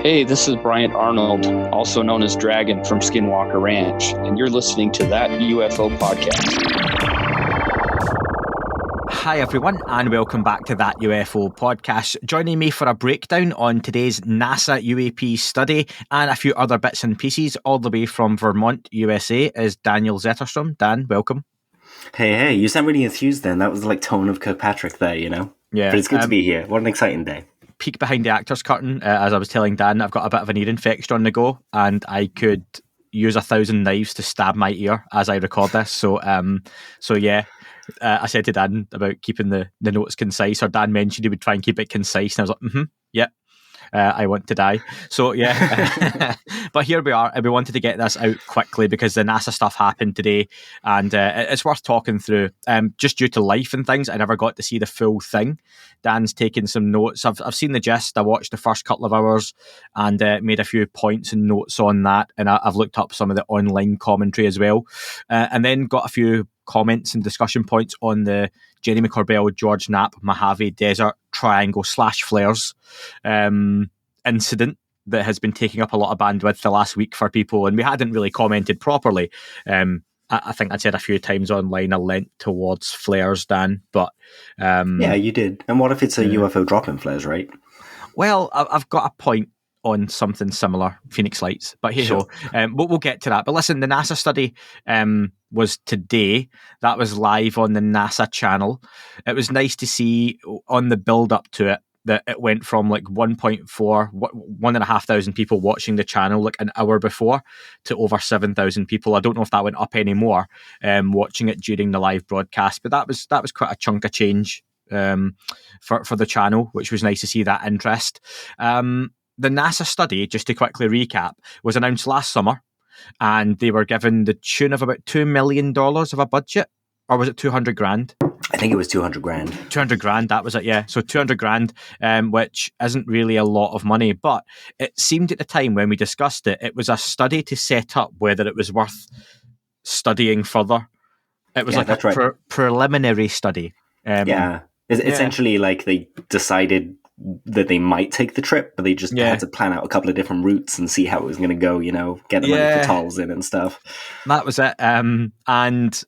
Hey, this is Bryant Arnold, also known as Dragon from Skinwalker Ranch, and you're listening to That UFO Podcast. Hi everyone, and welcome back to That UFO Podcast. Joining me for a breakdown on today's NASA UAP study and a few other bits and pieces all the way from Vermont, USA, is Daniel Zetterstrom. Dan, welcome. Hey, you sound really enthused then. That was like tone of Kirkpatrick there, you know? Yeah. But it's good to be here. What an exciting day. Peek behind the actor's curtain. As I was telling Dan, I've got a bit of an ear infection on the go, and I could use 1,000 knives to stab my ear as I record this. So yeah. I said to Dan about keeping the notes concise, or Dan mentioned he would try and keep it concise, and I was like, yeah, I want to die. So yeah, but here we are. We wanted to get this out quickly because the NASA stuff happened today, and it's worth talking through. Just due to life and things, I never got to see the full thing. Dan's taken some notes. I've seen the gist. I watched the first couple of hours and made a few points and notes on that, and I've looked up some of the online commentary as well, and then got a few comments and discussion points on the Jeremy Corbell George Knapp Mojave Desert Triangle /flares incident that has been taking up a lot of bandwidth the last week for people, and we hadn't really commented properly. I think I said a few times online I leant towards flares, Dan, but yeah, you did. And what if it's a UFO drop-in flares, right? Well, I've got a point on something similar, Phoenix Lights, but hey ho, we'll get to that. But listen, the NASA study was today. That was live on the NASA channel. It was nice to see on the build up to it that it went from like 1,500 people watching the channel like an hour before to over 7,000 people. I don't know if that went up anymore watching it during the live broadcast, but that was quite a chunk of change for the channel, which was nice to see that interest. The NASA study, just to quickly recap, was announced last summer, and they were given the tune of about $2 million of a budget, or was it 200 grand? I think it was 200 grand. 200 grand, that was it, yeah. So 200 grand, which isn't really a lot of money, but it seemed at the time when we discussed it, it was a study to set up whether it was worth studying further. It was like a preliminary study. Essentially like they decided that they might take the trip, but they just had to plan out a couple of different routes and see how it was going to go, you know, get the money for tolls in and stuff. That was it. And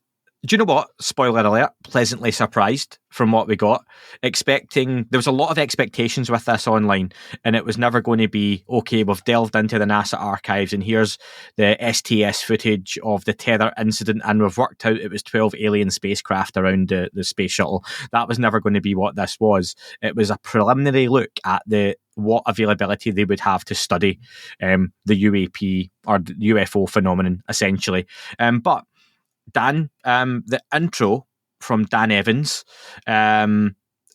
do you know what? Spoiler alert, pleasantly surprised from what we got. There was a lot of expectations with this online, and it was never going to be, okay, we've delved into the NASA archives and here's the STS footage of the Tether incident and we've worked out it was 12 alien spacecraft around the space shuttle. That was never going to be what this was. It was a preliminary look at what availability they would have to study the UAP or the UFO phenomenon, essentially. But Dan, the intro from Dan Evans,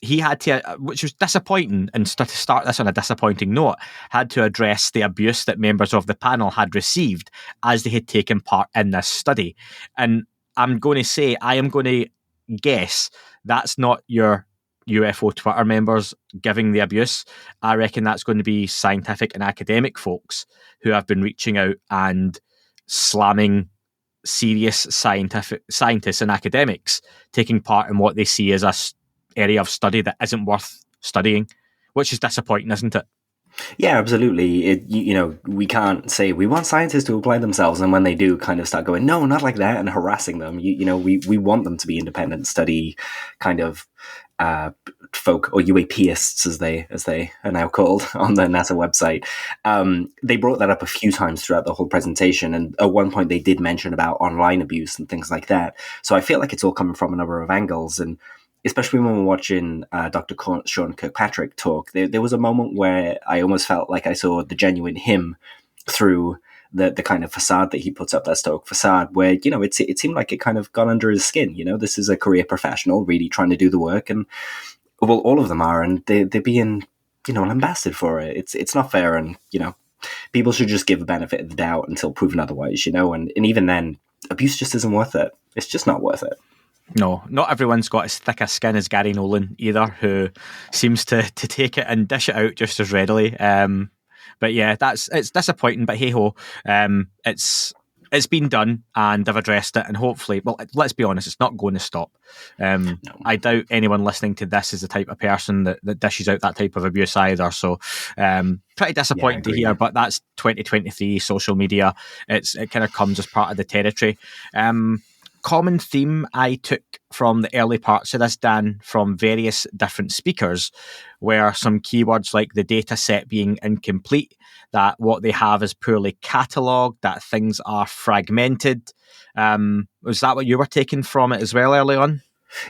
he had to, which was disappointing, and to start this on a disappointing note, had to address the abuse that members of the panel had received as they had taken part in this study. And I'm going to say, I am going to guess that's not your UFO Twitter members giving the abuse. I reckon that's going to be scientific and academic folks who have been reaching out and slamming serious scientists and academics taking part in what they see as a area of study that isn't worth studying, which is disappointing, isn't it? Yeah, absolutely. We can't say we want scientists to apply themselves, and when they do, kind of start going, no, not like that, and harassing them. We want them to be independent study kind of folk, or UAPists as they are now called on the NASA website. They brought that up a few times throughout the whole presentation, and at one point they did mention about online abuse and things like that. So I feel like it's all coming from a number of angles, and especially when we're watching Dr. Sean Kirkpatrick talk, there was a moment where I almost felt like I saw the genuine him through the kind of facade that he puts up, that stoic facade, where, you know, it seemed like it kind of got under his skin. You know, this is a career professional really trying to do the work, and well, all of them are, and they're being, you know, lambasted for it. It's not fair, and, you know, people should just give a benefit of the doubt until proven otherwise, you know, and even then, abuse just isn't worth it. It's just not worth it. No, not everyone's got as thick a skin as Gary Nolan either, who seems to take it and dish it out just as readily. But yeah, it's disappointing, but hey ho, it's it's been done and they've addressed it, and hopefully, well, let's be honest, it's not going to stop. No. I doubt anyone listening to this is the type of person that dishes out that type of abuse either. So pretty disappointing to hear, but that's 2023 social media. It kind of comes as part of the territory. Common theme I took from the early parts of this, Dan, from various different speakers, were some keywords like the data set being incomplete, that what they have is poorly catalogued, that things are fragmented. Was that what you were taking from it as well early on?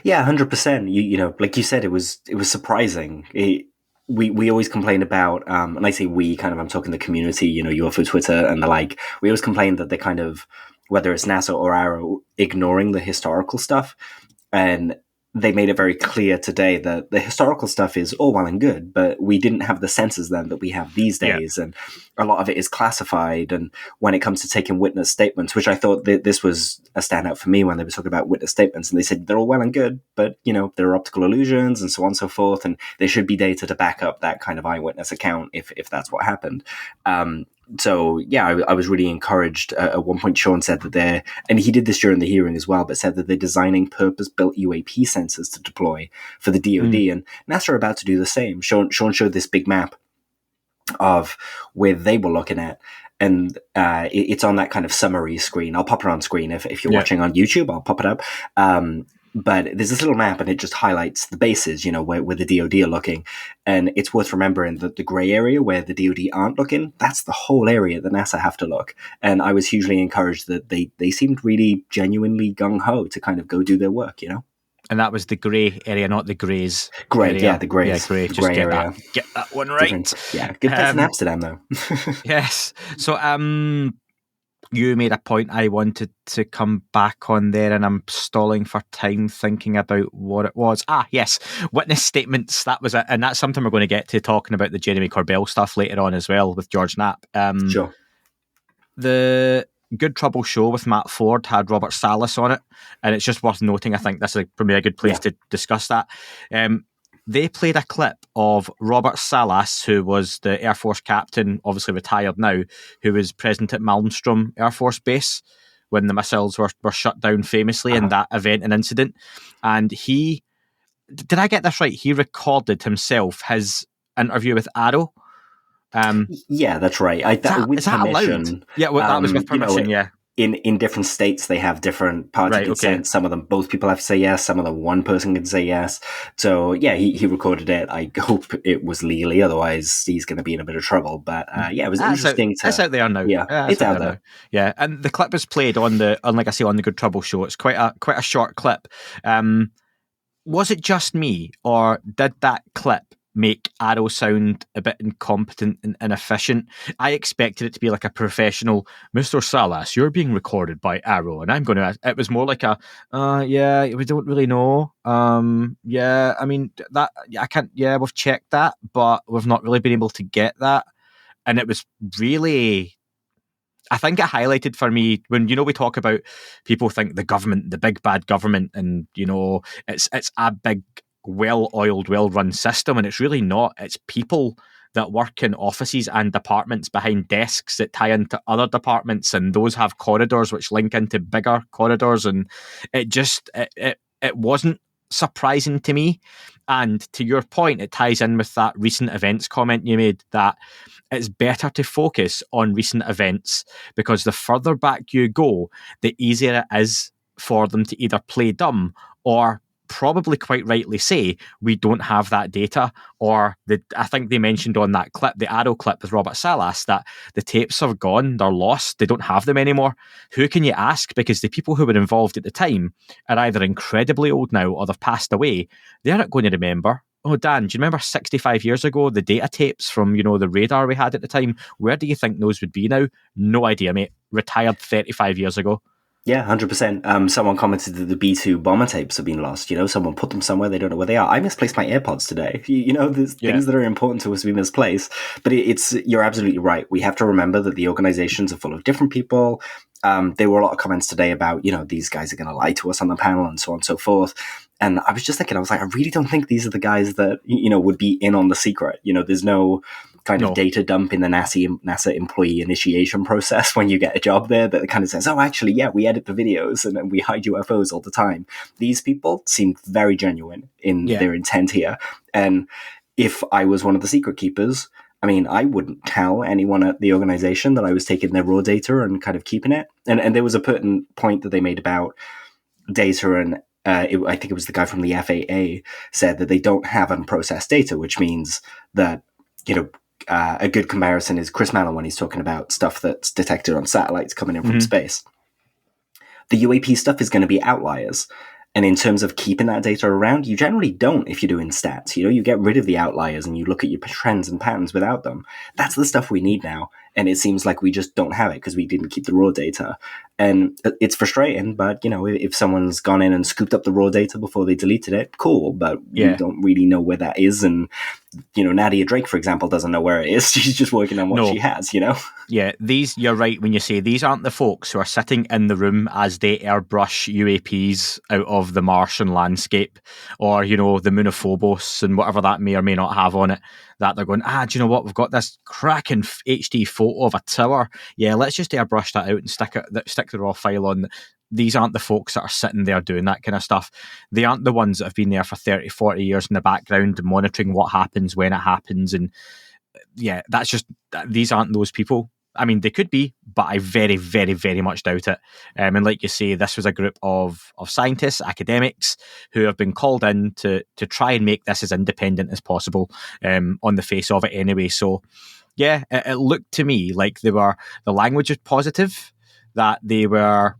Yeah, 100%. You know, like you said, it was surprising. We always complain about, and I say we, kind of, I'm talking the community, you know, UFO Twitter and the like. We always complain that they kind of, whether it's NASA or AARO, ignoring the historical stuff. And they made it very clear today that the historical stuff is all well and good, but we didn't have the sensors then that we have these days. Yeah. And a lot of it is classified. And when it comes to taking witness statements, which I thought this was a standout for me when they were talking about witness statements, and they said they're all well and good, but, you know, there are optical illusions and so on and so forth. And there should be data to back up that kind of eyewitness account if that's what happened. So, yeah, I was really encouraged. At one point, Sean said that and he did this during the hearing as well, but said that they're designing purpose-built UAP sensors to deploy for the DoD, and NASA are about to do the same. Sean showed this big map of where they were looking at, and it's on that kind of summary screen. I'll pop it on screen if you're watching on YouTube. I'll pop it up. But there's this little map, and it just highlights the bases, you know, where the DoD are looking. And it's worth remembering that the gray area where the DoD aren't looking, that's the whole area that NASA have to look. And I was hugely encouraged that they seemed really genuinely gung-ho to kind of go do their work, you know? And that was the grey area, not the greys. Grey, area. yeah, the greys. Yeah, grey. Just get that one right. Yeah, good place in Amsterdam, though. Yes. So, you made a point I wanted to come back on there, and I'm stalling for time thinking about what it was. Yes, witness statements. That was it, and that's something we're going to get to, talking about the Jeremy Corbell stuff later on as well with George Knapp. Sure. The Good Trouble show with Matt Ford had Robert Salas on it, and it's just worth noting, I think this is probably a good place to discuss that. They played a clip of Robert Salas, who was the Air Force captain, obviously retired now, who was present at Malmstrom Air Force Base when the missiles were shut down famously in that event and incident. And he, did I get this right? He recorded himself his interview with AARO. Yeah, that's right. With is that permission, allowed? Yeah, well, that was with permission, you know, yeah. In different states, they have different party consent. Okay. Some of them, both people have to say yes. Some of them, one person can say yes. So, yeah, he recorded it. I hope it was legally. Otherwise, he's going to be in a bit of trouble. But, yeah, it was interesting. It's out there now. Yeah, it's out there. Yeah, and the clip was played on like I say, on the Good Trouble show. It's quite a short clip. Was it just me, or did that clip make AARO sound a bit incompetent and inefficient? I expected it to be like a professional, Mr. Salas, you're being recorded by AARO, and I'm going to... It was more like yeah, we don't really know. Yeah, I mean, that I can't... Yeah, we've checked that, but we've not really been able to get that. And it was really... I think it highlighted for me when, you know, we talk about people think the government, the big bad government, and, you know, it's a big, well-oiled, well-run system, and it's really not. It's people that work in offices and departments behind desks that tie into other departments, and those have corridors which link into bigger corridors, and it just it wasn't surprising to me. And to your point, it ties in with that recent events comment you made, that it's better to focus on recent events, because the further back you go, the easier it is for them to either play dumb or probably quite rightly say we don't have that data. Or I think they mentioned on that clip, the AARO clip with Robert Salas, that the tapes are gone, they're lost, they don't have them anymore. Who can you ask? Because the people who were involved at the time are either incredibly old now or they've passed away. They're not going to remember. Oh, Dan, do you remember 65 years ago, the data tapes from, you know, the radar we had at the time? Where do you think those would be now? No idea, mate. Retired 35 years ago. Yeah, 100%. Someone commented that the B-2 bomber tapes have been lost. You know, someone put them somewhere, they don't know where they are. I misplaced my AirPods today. You know, there's things that are important to us we misplace. But you're absolutely right. We have to remember that the organizations are full of different people. There were a lot of comments today about, you know, these guys are going to lie to us on the panel and so on and so forth. And I was just thinking, I was like, I really don't think these are the guys that, would be in on the secret. There's no kind of data dump in the NASA employee initiation process when you get a job there that kind of says, oh, actually, yeah, we edit the videos and we hide UFOs all the time. These people seem very genuine in their intent here. And if I was one of the secret keepers, I mean, I wouldn't tell anyone at the organization that I was taking their raw data and kind of keeping it. And there was a pertinent point that they made about data, and I think it was the guy from the FAA said that they don't have unprocessed data, which means that, a good comparison is Chris Mallon when he's talking about stuff that's detected on satellites coming in from space. The UAP stuff is going to be outliers. And in terms of keeping that data around, you generally don't if you're doing stats. You get rid of the outliers and you look at your trends and patterns without them. That's the stuff we need now. And it seems like we just don't have it because we didn't keep the raw data. And it's frustrating, but, if someone's gone in and scooped up the raw data before they deleted it, cool. But we don't really know where that is. And, Nadia Drake, for example, doesn't know where it is. She's just working on what she has, Yeah, you're right when you say these aren't the folks who are sitting in the room as they airbrush UAPs out of the Martian landscape or, the moon of Phobos and whatever that may or may not have on it, that they're going, do you know what? We've got this cracking HD photo of a tower. Yeah, let's just airbrush that out and stick the raw file on. These aren't the folks that are sitting there doing that kind of stuff. They aren't the ones that have been there for 30, 40 years in the background monitoring what happens when it happens. And yeah, these aren't those people. I mean, they could be, but I very, very, very much doubt it. And like you say, this was a group of scientists, academics, who have been called in to try and make this as independent as possible on the face of it anyway. So yeah, it looked to me like the language was positive, that they were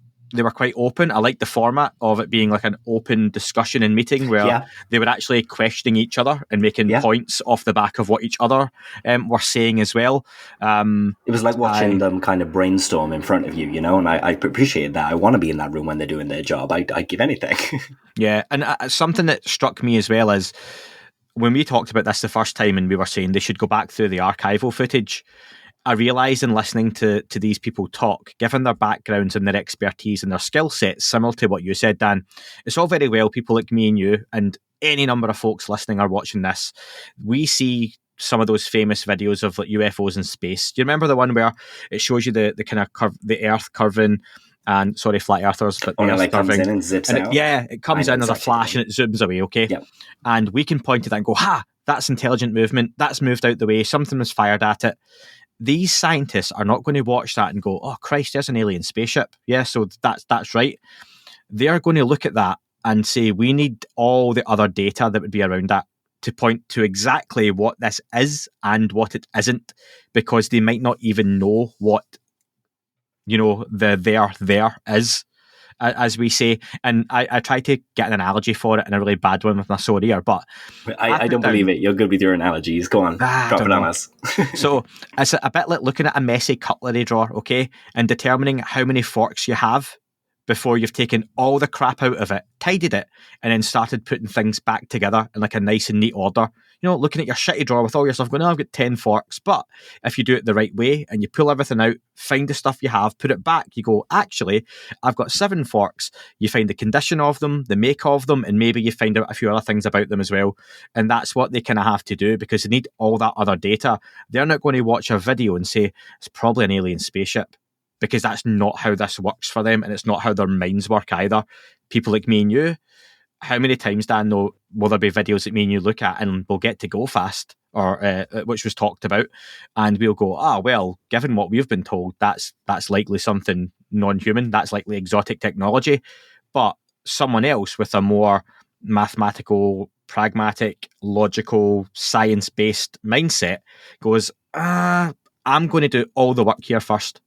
quite open. I like the format of it being like an open discussion and meeting where they were actually questioning each other and making points off the back of what each other were saying as well. It was like watching them kind of brainstorm in front of you, and I appreciate that. I want to be in that room when they're doing their job. I'd give anything. Yeah, and something that struck me as well is when we talked about this the first time and we were saying they should go back through the archival footage, I realised in listening to these people talk, given their backgrounds and their expertise and their skill sets, similar to what you said, Dan, it's all very well people like me and you and any number of folks listening or watching this, we see some of those famous videos of like UFOs in space. Do you remember the one where it shows you the kind of the Earth curving and, sorry, flat earthers, but the Earth like curving. Comes in and zips out. It comes in as a flash and it zooms away, okay? Yep. And we can point to that and go, that's intelligent movement, that's moved out the way, something was fired at it. These scientists are not going to watch that and go, oh, Christ, there's an alien spaceship. Yeah, so that's right. They are going to look at that and say, we need all the other data that would be around that to point to exactly what this is and what it isn't, because they might not even know what, the there is, as we say. And I tried to get an analogy for it and a really bad one with my sore ear, but I don't believe it. You're good with your analogies. Go on, drop it on us. So it's a bit like looking at a messy cutlery drawer, okay, and determining how many forks you have before you've taken all the crap out of it, tidied it, and then started putting things back together in like a nice and neat order. Looking at your shitty drawer with all your stuff going, I've got 10 forks. But if you do it the right way and you pull everything out, find the stuff you have, put it back, you go, actually, I've got 7 forks. You find the condition of them, the make of them, and maybe you find out a few other things about them as well. And that's what they kind of have to do because they need all that other data. They're not going to watch a video and say, it's probably an alien spaceship, because that's not how this works for them, and it's not how their minds work either. People like me and you, how many times, Dan, will there be videos that me and you look at and we'll get to GoFast, or which was talked about, and we'll go, well, given what we've been told, that's likely something non-human, that's likely exotic technology. But someone else with a more mathematical, pragmatic, logical, science-based mindset goes, I'm going to do all the work here first.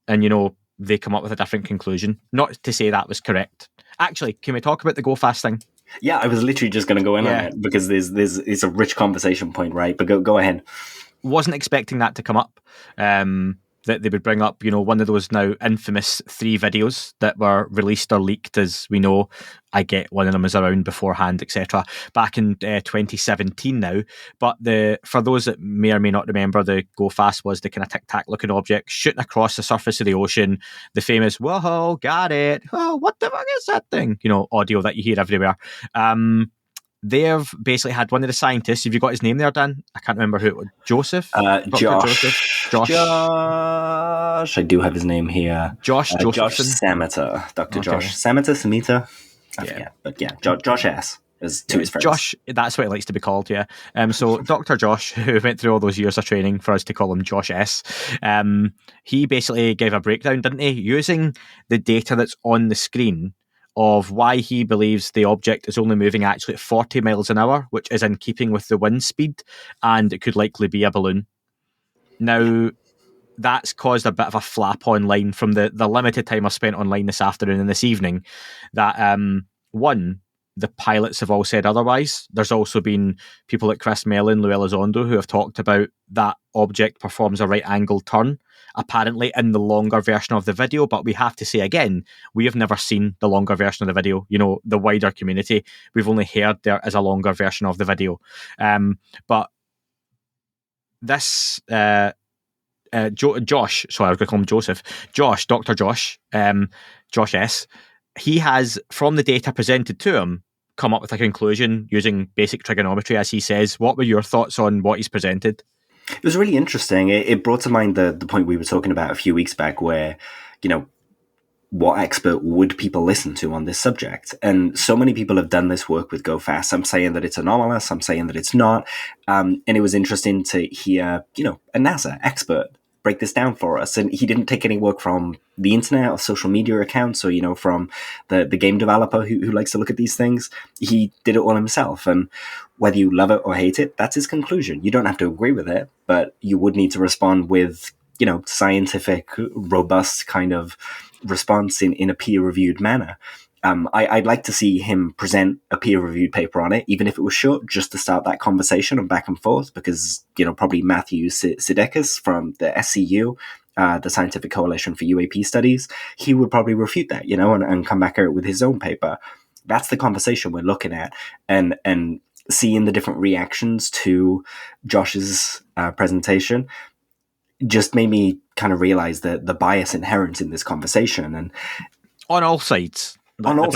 And, they come up with a different conclusion. Not to say that was correct. Actually, can we talk about the GoFast thing? Yeah, I was literally just going to go in on it because it's a rich conversation point, right? But go ahead. Wasn't expecting that to come up. that they would bring up, one of those now infamous 3 videos that were released or leaked, as we know. I get one of them was around beforehand, etc. Back in 2017 now. But for those that may or may not remember, the GoFast was the kind of tic-tac looking object shooting across the surface of the ocean. The famous, whoa, got it. Oh, what the fuck is that thing? Audio that you hear everywhere. They've basically had one of the scientists. Have you got his name there, Dan? I can't remember who it was. Joseph? Josh. I do have his name here. Josh Semeter. Dr. Okay. Josh Semeter. I forget. But yeah, Josh S. is to his friends. Josh, that's what he likes to be called, yeah. So Dr. Josh, who went through all those years of training for us to call him Josh S., he basically gave a breakdown, didn't he? Using the data that's on the screen of why he believes the object is only moving actually at 40 miles an hour, which is in keeping with the wind speed, and it could likely be a balloon. Now, that's caused a bit of a flap online from the limited time I spent online this afternoon and this evening, that, one, the pilots have all said otherwise. There's also been people like Chris Mellon, Lou Elizondo, who have talked about that object performs a right-angled turn, apparently in the longer version of the video. But we have to say again, we have never seen the longer version of the video. The wider community, we've only heard there is a longer version of the video. But this Josh, sorry, I was going to call him Joseph. Josh, Dr. Josh, Josh S., he has, from the data presented to him, come up with a conclusion using basic trigonometry, as he says. What were your thoughts on what he's presented? It was really interesting. It brought to mind the point we were talking about a few weeks back where, what expert would people listen to on this subject? And so many people have done this work with GoFast. Some saying that it's anomalous, some saying that it's not. And it was interesting to hear, a NASA expert break this down for us. And he didn't take any work from the internet or social media accounts or, from the game developer who likes to look at these things. He did it all himself. And whether you love it or hate it, that's his conclusion. You don't have to agree with it, but you would need to respond with, scientific, robust kind of response in a peer-reviewed manner. I'd like to see him present a peer-reviewed paper on it, even if it was short, just to start that conversation and back and forth, because, probably Matthew Sidekis from the SCU, the Scientific Coalition for UAP Studies, he would probably refute that, and come back out with his own paper. That's the conversation we're looking at, and seeing the different reactions to Josh's presentation just made me kind of realize the bias inherent in this conversation. And on all sides. On all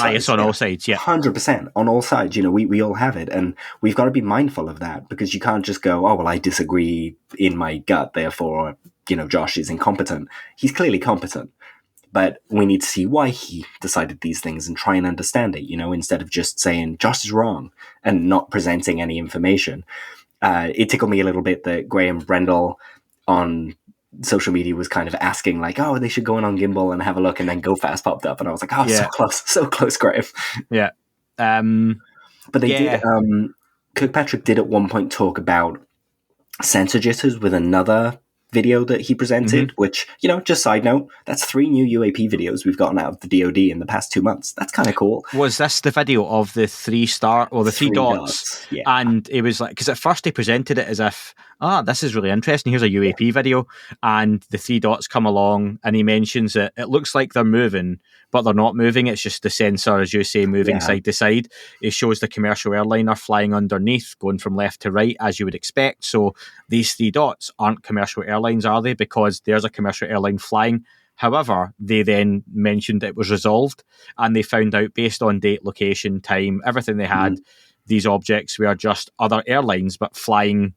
sides, yeah. 100% on all sides. We all have it, and we've got to be mindful of that, because you can't just go, oh, well, I disagree in my gut, therefore, Josh is incompetent. He's clearly competent, but we need to see why he decided these things and try and understand it, instead of just saying Josh is wrong and not presenting any information. It tickled me a little bit that Graham Brendel on social media was kind of asking like, oh, they should go in on Gimbal and have a look, and then GoFast popped up, and I was like, oh, yeah. so close, Graham. Yeah. But they did, Kirkpatrick did at one point talk about sensor jitters with another video that he presented, which, just side note, that's 3 new UAP videos we've gotten out of the DoD in the past 2 months. That's kind of cool. Was this the video of the 3-star or the 3 dots? Yeah. And it was like, because at first he presented it as if, this is really interesting. Here's a UAP video, and the 3 dots come along, and he mentions that it looks like they're moving, but they're not moving. It's just the sensor, as you say, moving side to side. It shows the commercial airliner flying underneath, going from left to right, as you would expect. So these 3 dots aren't commercial airlines, are they? Because there's a commercial airline flying. However, they then mentioned it was resolved, and they found out, based on date, location, time, everything they had, these objects were just other airlines, but flying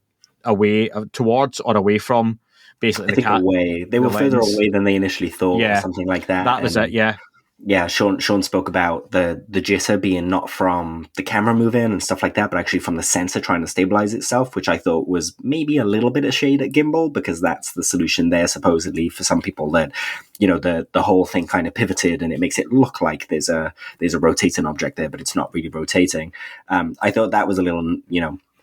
away towards or away from basically away. They were further away than they initially thought, or something like that. That was it, yeah. Yeah, Sean spoke about the jitter being not from the camera moving and stuff like that, but actually from the sensor trying to stabilize itself, which I thought was maybe a little bit of shade at Gimbal, because that's the solution there, supposedly, for some people, that, the whole thing kind of pivoted and it makes it look like there's a rotating object there, but it's not really rotating. I thought that was a little,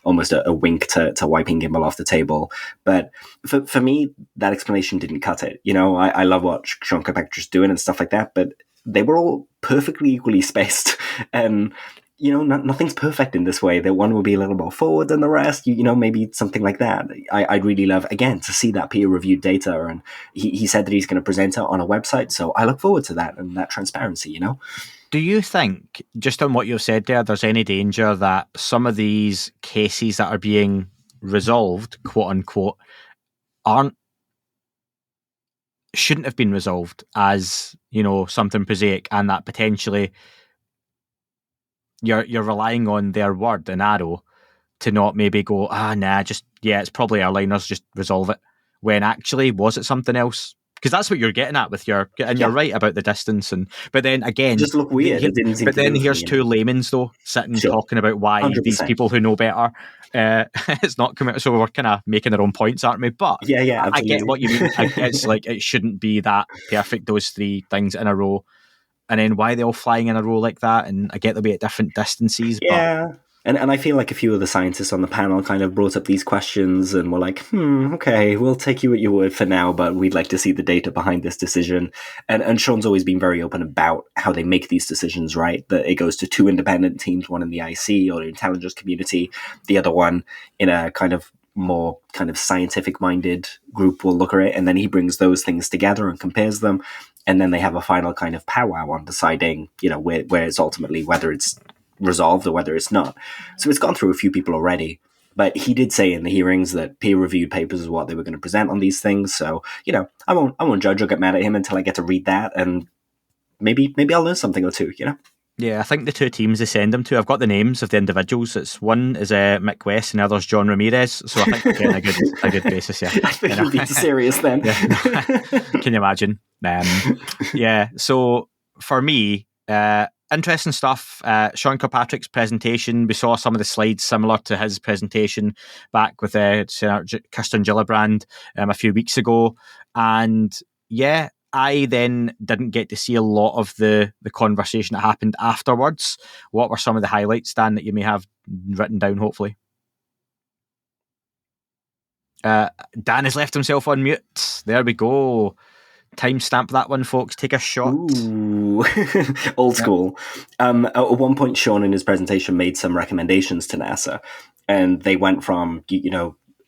almost a wink to wiping Gimbal off the table. But for me, that explanation didn't cut it. I love what Sean Kirkpatrick's doing and stuff like that, but they were all perfectly equally spaced. And, nothing's perfect in this way. That one will be a little more forward than the rest. Maybe something like that. I'd really love, again, to see that peer-reviewed data. And he said that he's going to present it on a website. So I look forward to that and that transparency, Do you think, just on what you've said there, there's any danger that some of these cases that are being resolved, quote unquote, shouldn't have been resolved as, something prosaic, and that potentially you're relying on their word, an arrow, to not maybe go, it's probably airliners, just resolve it, when actually, was it something else? Because that's what you're getting at with you're right about the distance, but then again, just look weird. It didn't seem but then here's two laymen's though sitting talking about why 100%. These people who know better, it's not committed. So we're kind of making their own points, aren't we? But yeah, I get what you mean. It's like it shouldn't be that perfect. Those three things in a row, and then why they all flying in a row like that? And I get they'll be at different distances. Yeah. But And I feel like a few of the scientists on the panel kind of brought up these questions and were like, okay, we'll take you at your word for now, but we'd like to see the data behind this decision. And Sean's always been very open about how they make these decisions, right? That it goes to two independent teams, one in the IC or the intelligence community, the other one in a kind of more kind of scientific-minded group will look at it, and then he brings those things together and compares them, and then they have a final kind of powwow on deciding, where it's ultimately, whether it's resolved or whether it's not. So it's gone through a few people already, but he did say in the hearings that peer-reviewed papers is what they were going to present on these things. So I won't judge or get mad at him until I get to read that, and maybe I'll learn something or two. Yeah, I think the two teams they send them to, I've got the names of the individuals. It's one is Mick West and the other's John Ramirez. So I think we're getting a good basis. Yeah, I think you'll be serious then. Can you imagine? Yeah. So for me, interesting stuff. Sean Kirkpatrick's presentation, we saw some of the slides similar to his presentation back with Senator Kirsten Gillibrand a few weeks ago. And yeah, I then didn't get to see a lot of the conversation that happened afterwards. What were some of the highlights, Dan, that you may have written down, hopefully? Dan has left himself on mute. There we go. Timestamp that one, folks. Take a shot. Ooh. Old school. At one point, Sean in his presentation made some recommendations to NASA, and they went from,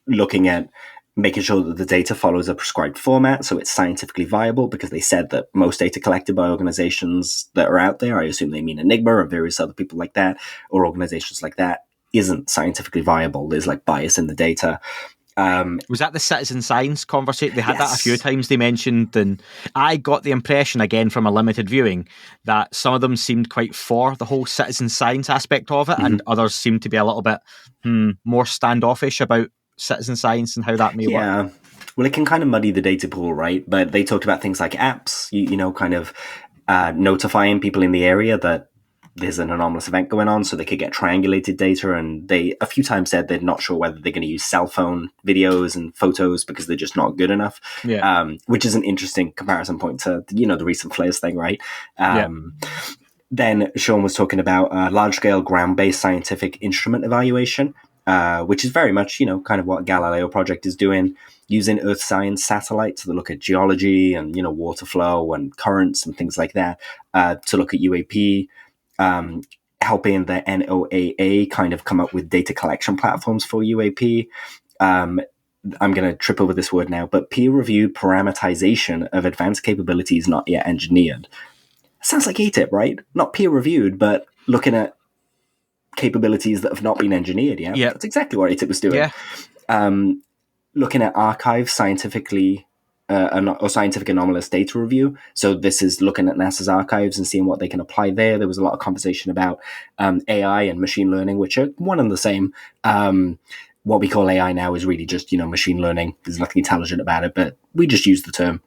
looking at making sure that the data follows a prescribed format, so it's scientifically viable, because they said that most data collected by organizations that are out there, I assume they mean Enigma or various other people like that, or organizations like that, isn't scientifically viable. There's bias in the data. Was that the citizen science conversation? They had that a few times, they mentioned, and I got the impression, again from a limited viewing, that some of them seemed quite for the whole citizen science aspect of it, and others seemed to be a little bit more standoffish about citizen science and how that may work. Well, it can kind of muddy the data pool, right? But they talked about things like apps, kind of notifying people in the area that there's an anomalous event going on, so they could get triangulated data. And they a few times said they're not sure whether they're going to use cell phone videos and photos because they're just not good enough. Which is an interesting comparison point to the recent flares thing, right? Then Sean was talking about large-scale ground-based scientific instrument evaluation, which is very much kind of what Galileo project is doing, using Earth science satellites to look at geology and water flow and currents and things like that, to look at UAP. Helping the NOAA kind of come up with data collection platforms for UAP. I'm going to trip over this word now, but peer-reviewed parameterization of advanced capabilities not yet engineered. Sounds like ATIP, right? Not peer-reviewed, but looking at capabilities that have not been engineered yet. Yeah. That's exactly what ATIP was doing. Yeah. Looking at archive scientifically, or scientific anomalous data review. So this is looking at NASA's archives and seeing what they can apply there. There was a lot of conversation about AI and machine learning, which are one and the same. What we call AI now is really just, machine learning. There's nothing intelligent about it, but we just use the term.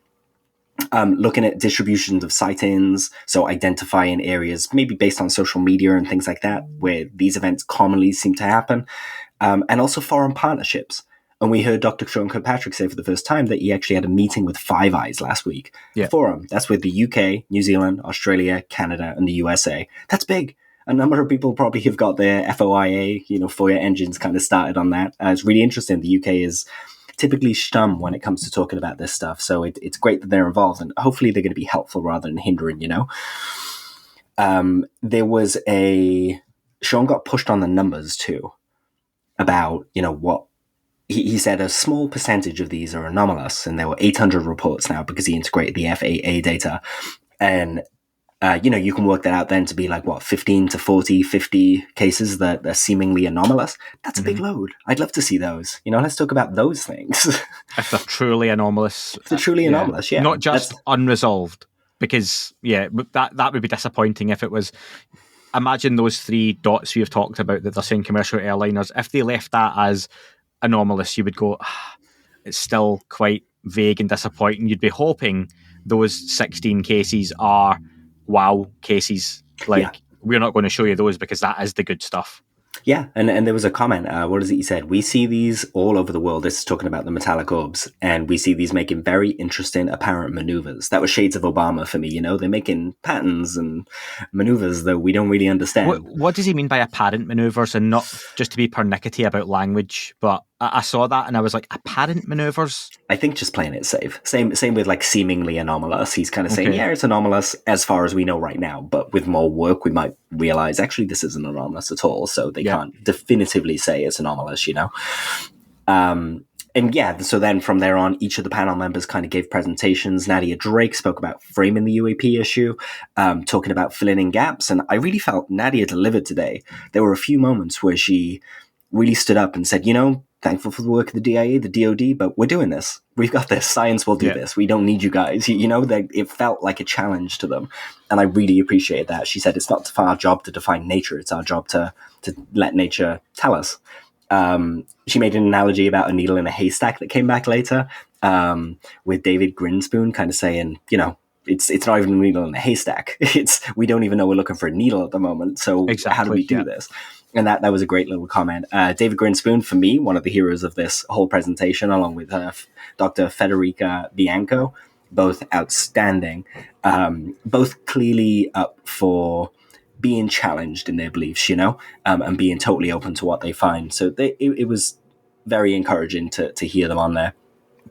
Looking at distributions of sightings, so identifying areas, maybe based on social media and things like that, where these events commonly seem to happen. And also foreign partnerships. And we heard Dr. Sean Kirkpatrick say for the first time that he actually had a meeting with Five Eyes last week. Forum. That's with the UK, New Zealand, Australia, Canada, and the USA. That's big. A number of people probably have got their FOIA, FOIA engines kind of started on that. It's really interesting. The UK is typically stum when it comes to talking about this stuff. So it's great that they're involved, and hopefully they're going to be helpful rather than hindering, There was a Sean got pushed on the numbers too about, what he said a small percentage of these are anomalous, and there were 800 reports now because he integrated the FAA data. And, you can work that out then to be like, 15 to 40, 50 cases that are seemingly anomalous. That's a big load. I'd love to see those. Let's talk about those things. If they're truly anomalous. If they're truly anomalous, yeah. Not just unresolved. Because, that would be disappointing if it was... Imagine those 3 dots we've talked about that they're saying commercial airliners. If they left that as anomalous, you would go, it's still quite vague and disappointing. You'd be hoping those 16 cases are wow cases. We're not going to show you those because that is the good stuff. Yeah, and there was a comment. What is it you said? We see these all over the world. This is talking about the metallic orbs, and we see these making very interesting apparent maneuvers. That was shades of Obama for me. They're making patterns and maneuvers that we don't really understand. What does he mean by apparent maneuvers, and not just to be pernickety about language? But I saw that and I was like, apparent maneuvers? I think just playing it safe. Same with like seemingly anomalous. He's kind of saying, yeah, it's anomalous as far as we know right now, but with more work, we might realize actually this isn't anomalous at all. So they can't definitively say it's anomalous, so then from there on, each of the panel members kind of gave presentations. Nadia Drake spoke about framing the UAP issue, talking about filling in gaps. And I really felt Nadia delivered today. There were a few moments where she really stood up and said, thankful for the work of the DIA, the DOD, but we're doing this. We've got this. Science will do this. We don't need you guys. That it felt like a challenge to them. And I really appreciate that. She said it's not our job to define nature. It's our job to let nature tell us. She made an analogy about a needle in a haystack that came back later, with David Grinspoon kind of saying, it's not even a needle in a haystack. We don't even know we're looking for a needle at the moment. So how do we do this? And that was a great little comment. David Grinspoon, for me, one of the heroes of this whole presentation, along with Dr. Federica Bianco, both outstanding, both clearly up for being challenged in their beliefs, and being totally open to what they find. So it was very encouraging to hear them on there.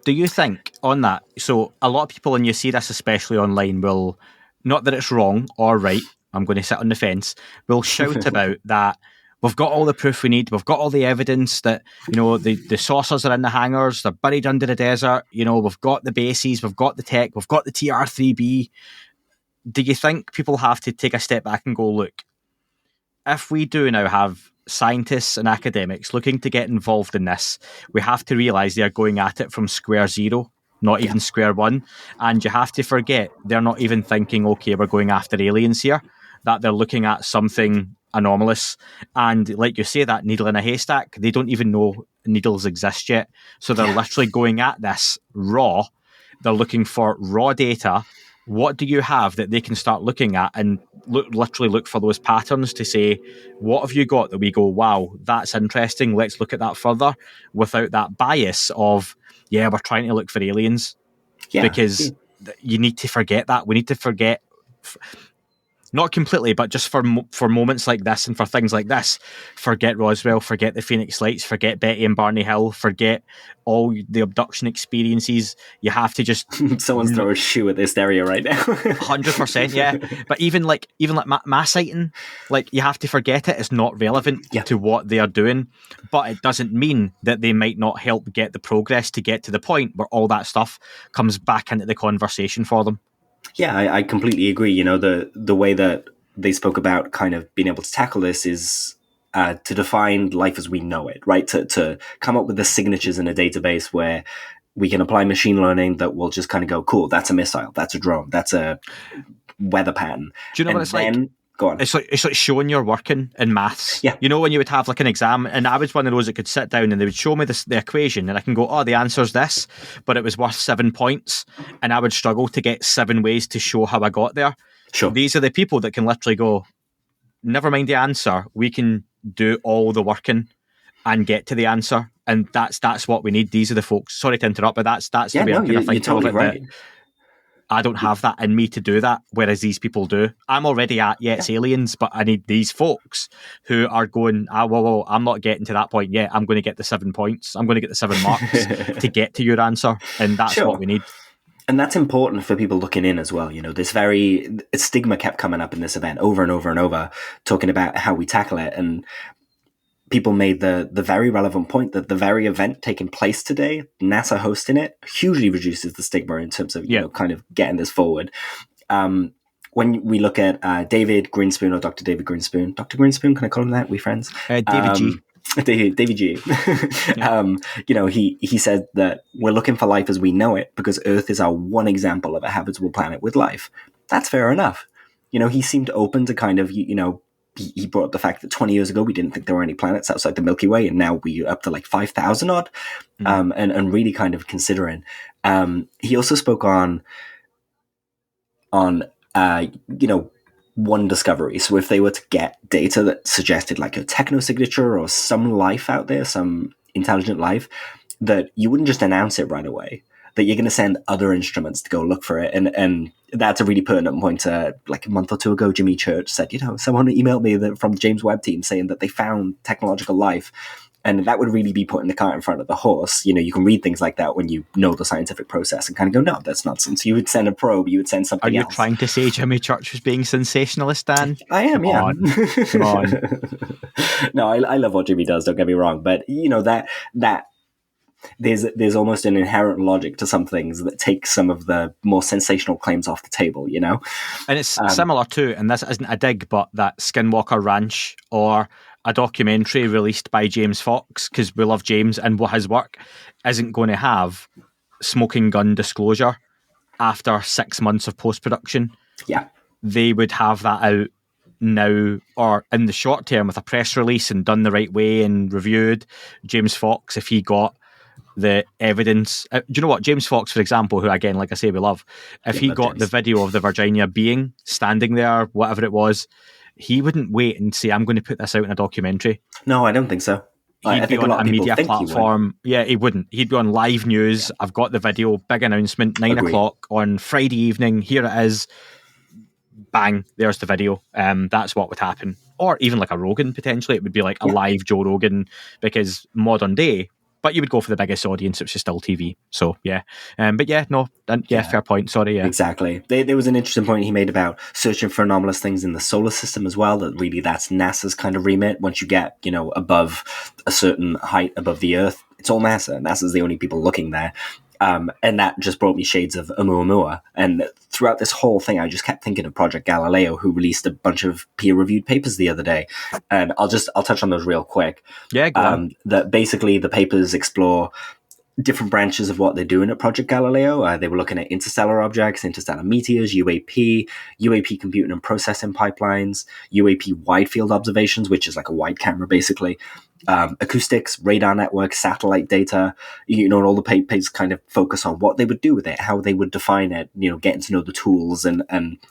Do you think on that? So a lot of people, and you see this especially online, will, not that it's wrong or right, I'm going to sit on the fence, will shout about that. We've got all the proof we need. We've got all the evidence that, the saucers are in the hangars. They're buried under the desert. We've got the bases. We've got the tech. We've got the TR-3B. Do you think people have to take a step back and go, look, if we do now have scientists and academics looking to get involved in this, we have to realise they are going at it from square zero, not even square one. And you have to forget they're not even thinking, okay, we're going after aliens here, that they're looking at something anomalous. And like you say, that needle in a haystack, they don't even know needles exist yet. So they're literally going at this raw. They're looking for raw data. What do you have that they can start looking at and literally look for those patterns to say, what have you got that we go, wow, that's interesting, let's look at that further, without that bias of, we're trying to look for aliens. Because you need to forget that. We need to forget, not completely, but just for moments like this and for things like this, forget Roswell, forget the Phoenix Lights, forget Betty and Barney Hill, forget all the abduction experiences. You have to just... Someone's throwing a shoe at this area right now. 100%, yeah. But even like mass sighting, like, you have to forget it. It's not relevant to what they are doing, but it doesn't mean that they might not help get the progress to get to the point where all that stuff comes back into the conversation for them. Yeah, I completely agree. The way that they spoke about kind of being able to tackle this is to define life as we know it, right? To come up with the signatures in a database where we can apply machine learning that will just kind of go, cool, that's a missile, that's a drone, that's a weather pattern. Do you know what it's like? Go on. It's like showing you're working in maths. Yeah. When you would have like an exam, and I was one of those that could sit down and they would show me the equation, and I can go, oh, the answer's this, but it was worth 7 points, and I would struggle to get 7 ways to show how I got there. Sure. These are the people that can literally go, never mind the answer, we can do all the working and get to the answer, and that's what we need. These are the folks. Sorry to interrupt, but that's the way I'm going to think totally of it. Right. I don't have that in me to do that, whereas these people do. I'm already at, it's aliens, but I need these folks who are going, whoa, I'm not getting to that point yet. I'm going to get the 7 points. I'm going to get the 7 marks to get to your answer, and that's what we need. And that's important for people looking in as well. This very stigma kept coming up in this event over and over and over, talking about how we tackle it. And people made the very relevant point that the very event taking place today, NASA hosting it, hugely reduces the stigma in terms of, kind of getting this forward. When we look at David Greenspoon or Dr. David Greenspoon, Dr. Greenspoon, can I call him that? We friends? David G. David G. He said that we're looking for life as we know it because Earth is our one example of a habitable planet with life. That's fair enough. He seemed open to kind of, he brought up the fact that 20 years ago we didn't think there were any planets outside the Milky Way, and now we're up to like 5,000 odd, and really kind of considering. He also spoke on one discovery. So if they were to get data that suggested like a technosignature or some life out there, some intelligent life, that you wouldn't just announce it right away, that you're going to send other instruments to go look for it. And that's a really pertinent point. Like a month or two ago, Jimmy Church said, someone emailed me from the James Webb team saying that they found technological life. And that would really be putting the cart in front of the horse. You can read things like that when you know the scientific process and kind of go, no, that's nonsense. You would send a probe, you would send something else. Are you trying to say Jimmy Church was being sensationalist, Dan? I am, yeah. Come on. No, I love what Jimmy does, don't get me wrong. But, that there's almost an inherent logic to some things that take some of the more sensational claims off the table, And it's similar to, and this isn't a dig, but that Skinwalker Ranch or a documentary released by James Fox, because we love James and his work, isn't going to have smoking gun disclosure after 6 months of post-production. Yeah. They would have that out now or in the short term with a press release and done the right way and reviewed. James Fox, if he got the evidence, do you know what, James Fox, for example, who again, like I say, we love, if he got the video of the Virginia being standing there, whatever it was, he wouldn't wait and say, I'm going to put this out in a documentary. No, I don't think so. He'd be on a media platform. Yeah, he wouldn't. He'd be on live news. Yeah. I've got the video, big announcement, 9 o'clock on Friday evening. Here it is. Bang, there's the video. That's what would happen. Or even like a Rogan, potentially. It would be like a live Joe Rogan, because modern day, but you would go for the biggest audience, which is still TV. So, yeah. But yeah, no, fair point. Sorry, yeah. Exactly. There was an interesting point he made about searching for anomalous things in the solar system as well, that really that's NASA's kind of remit. Once you get, above a certain height above the Earth, it's all NASA. NASA's the only people looking there. And that just brought me shades of Oumuamua. And throughout this whole thing, I just kept thinking of Project Galileo, who released a bunch of peer-reviewed papers the other day. And I'll touch on those real quick. Yeah, go on. That basically the papers explore different branches of what they're doing at Project Galileo. They were looking at interstellar objects, interstellar meteors, UAP, UAP computing and processing pipelines, UAP wide field observations, which is like a wide camera basically, acoustics, radar networks, satellite data. All the papers kind of focus on what they would do with it, how they would define it, getting to know the tools and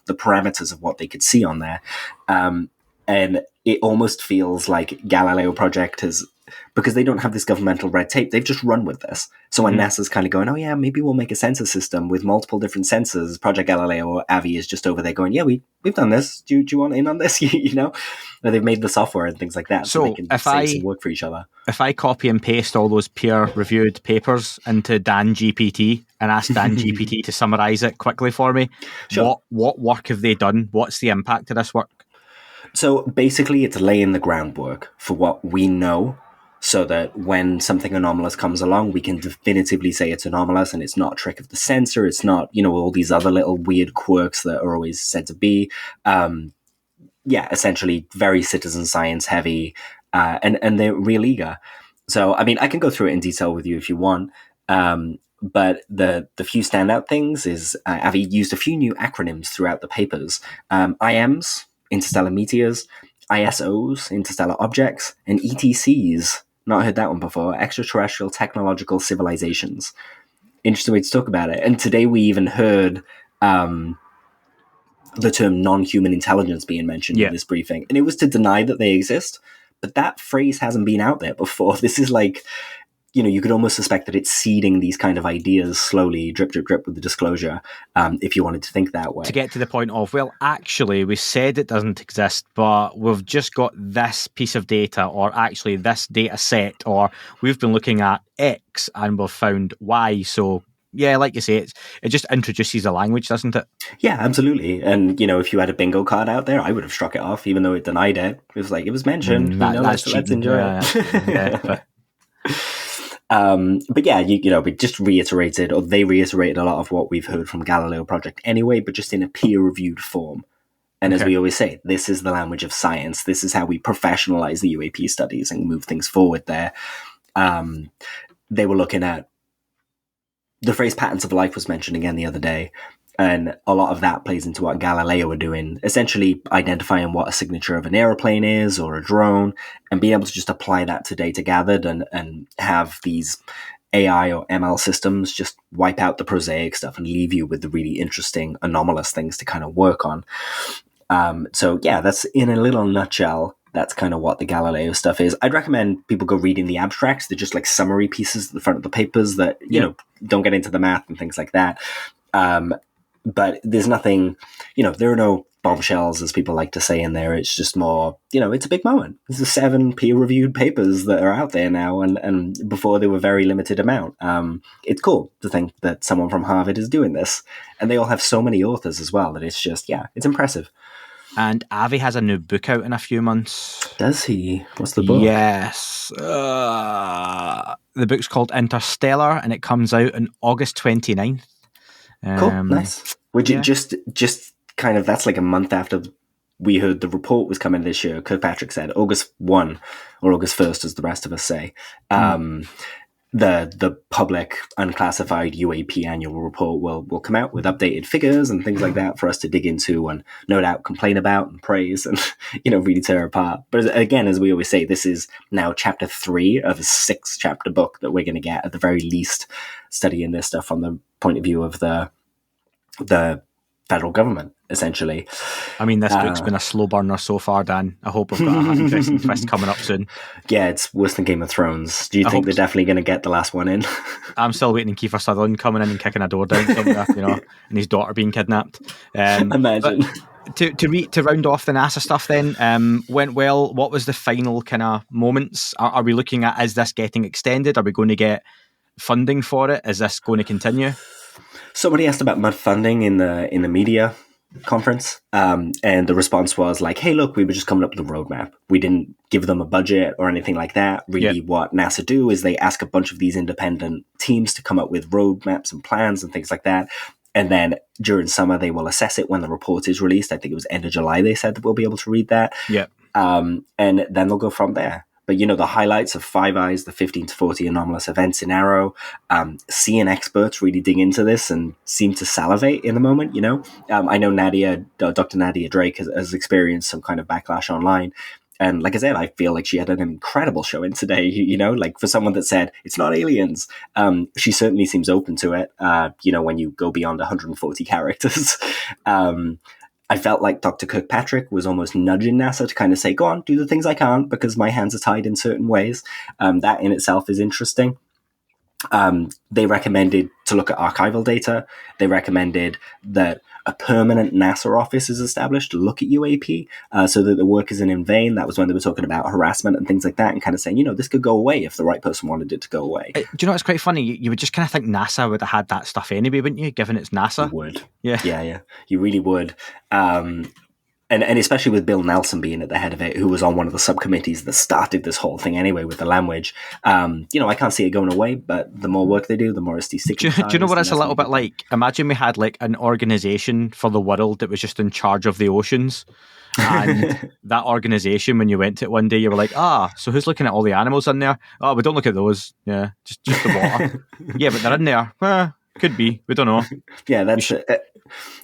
the parameters of what they could see on there. And it almost feels like Galileo Project has, because they don't have this governmental red tape, they've just run with this. So when NASA's kind of going, oh yeah, maybe we'll make a sensor system with multiple different sensors, Project Galileo or Avi is just over there going, yeah, we've done this. Do you want in on this? And they've made the software and things like that, so they can save some work for each other. If I copy and paste all those peer-reviewed papers into Dan GPT and ask Dan GPT to summarize it quickly for me, sure. What work have they done? What's the impact of this work? So basically it's laying the groundwork for what we know, so that when something anomalous comes along, we can definitively say it's anomalous and it's not a trick of the sensor. It's not, all these other little weird quirks that are always said to be. Essentially very citizen science heavy, and they're real eager. So, I mean, I can go through it in detail with you if you want. But the few standout things is Avi used a few new acronyms throughout the papers. IMs, interstellar meteors, ISOs, interstellar objects, and ETCs. Not heard that one before. Extraterrestrial technological civilizations. Interesting way to talk about it. And today we even heard the term non-human intelligence being mentioned in this briefing. And it was to deny that they exist. But that phrase hasn't been out there before. This is like, you could almost suspect that it's seeding these kind of ideas slowly, drip, drip, drip with the disclosure, if you wanted to think that way. To get to the point of, well, actually, we said it doesn't exist, but we've just got this piece of data, or actually this data set, or we've been looking at X and we've found Y, so yeah, like you say, it just introduces the language, doesn't it? Yeah, absolutely. And, if you had a bingo card out there, I would have struck it off, even though it denied it. It was like, it was mentioned, That's let's cheating. enjoy Yeah, it. that's cheating. Yeah, but But yeah, we just reiterated, or they reiterated a lot of what we've heard from Galileo Project anyway, but just in a peer-reviewed form. And as we always say, this is the language of science. This is how we professionalize the UAP studies and move things forward there. They were looking at the phrase patterns of life was mentioned again the other day. And a lot of that plays into what Galileo are doing, essentially identifying what a signature of an aeroplane is or a drone, and being able to just apply that to data gathered and have these AI or ML systems just wipe out the prosaic stuff and leave you with the really interesting, anomalous things to kind of work on. So yeah, that's in a little nutshell. That's kind of what the Galileo stuff is. I'd recommend people go reading the abstracts. They're just like summary pieces at the front of the papers that, don't get into the math and things like that. But there's nothing, there are no bombshells, as people like to say in there. It's just more, it's a big moment. There's the 7 peer-reviewed papers that are out there now, and before they were very limited amount. It's cool to think that someone from Harvard is doing this, and they all have so many authors as well that it's just, it's impressive. And Avi has a new book out in a few months. Does he? What's the book? Yes. The book's called Interstellar, and it comes out on August 29th. Cool, nice. Would you just kind of, that's like a month after we heard the report was coming this year. Kirkpatrick said August 1 or August 1st, as the rest of us say. The public unclassified UAP annual report will come out with updated figures and things like that for us to dig into and no doubt complain about and praise and really tear apart. But again, as we always say, this is now chapter 3 of a 6-chapter book that we're going to get at the very least, studying this stuff from the point of view of the federal government, essentially. I mean, this book's been a slow burner so far, Dan. I hope we've got an interesting twist coming up soon. Yeah, it's worse than Game of Thrones. Do you think they're definitely going to get the last one in? I'm still waiting on Kiefer Sutherland coming in and kicking a door down somewhere, and his daughter being kidnapped. Imagine. To round off the NASA stuff then, went well. What was the final kind of moments? Are we looking at, is this getting extended? Are we going to get funding for it? Is this going to continue? Somebody asked about mud funding in the media conference, and the response was like, hey, look, we were just coming up with a roadmap. We didn't give them a budget or anything like that. Really, what NASA do is they ask a bunch of these independent teams to come up with roadmaps and plans and things like that. And then during summer, they will assess it when the report is released. I think it was end of July, they said that we'll be able to read that. And then they'll go from there. But, the highlights of Five Eyes, the 15 to 40 anomalous events in AARO, seeing experts really dig into this and seem to salivate in the moment, I know Dr. Nadia Drake has experienced some kind of backlash online. And like I said, I feel like she had an incredible showing today, like for someone that said, it's not aliens. She certainly seems open to it, when you go beyond 140 characters. I felt like Dr. Kirkpatrick was almost nudging NASA to kind of say, go on, do the things I can't because my hands are tied in certain ways. That in itself is interesting. They recommended to look at archival data. They recommended that a permanent NASA office is established to look at UAP so that the work isn't in vain. That was when they were talking about harassment and things like that and kind of saying, this could go away if the right person wanted it to go away. Do you know what's quite funny? You would just kind of think NASA would have had that stuff anyway, wouldn't you, given it's NASA? You would. Yeah. You really would. And especially with Bill Nelson being at the head of it, who was on one of the subcommittees that started this whole thing anyway with the language. I can't see it going away, but the more work they do, the more it's sticking. Do you know what it's a little bit like? Imagine we had like an organization for the world that was just in charge of the oceans. And that organization, when you went to it one day, you were like, so who's looking at all the animals in there? Oh, we don't look at those. Yeah, just the water. Yeah, but they're in there. Could be. We don't know. Yeah, that's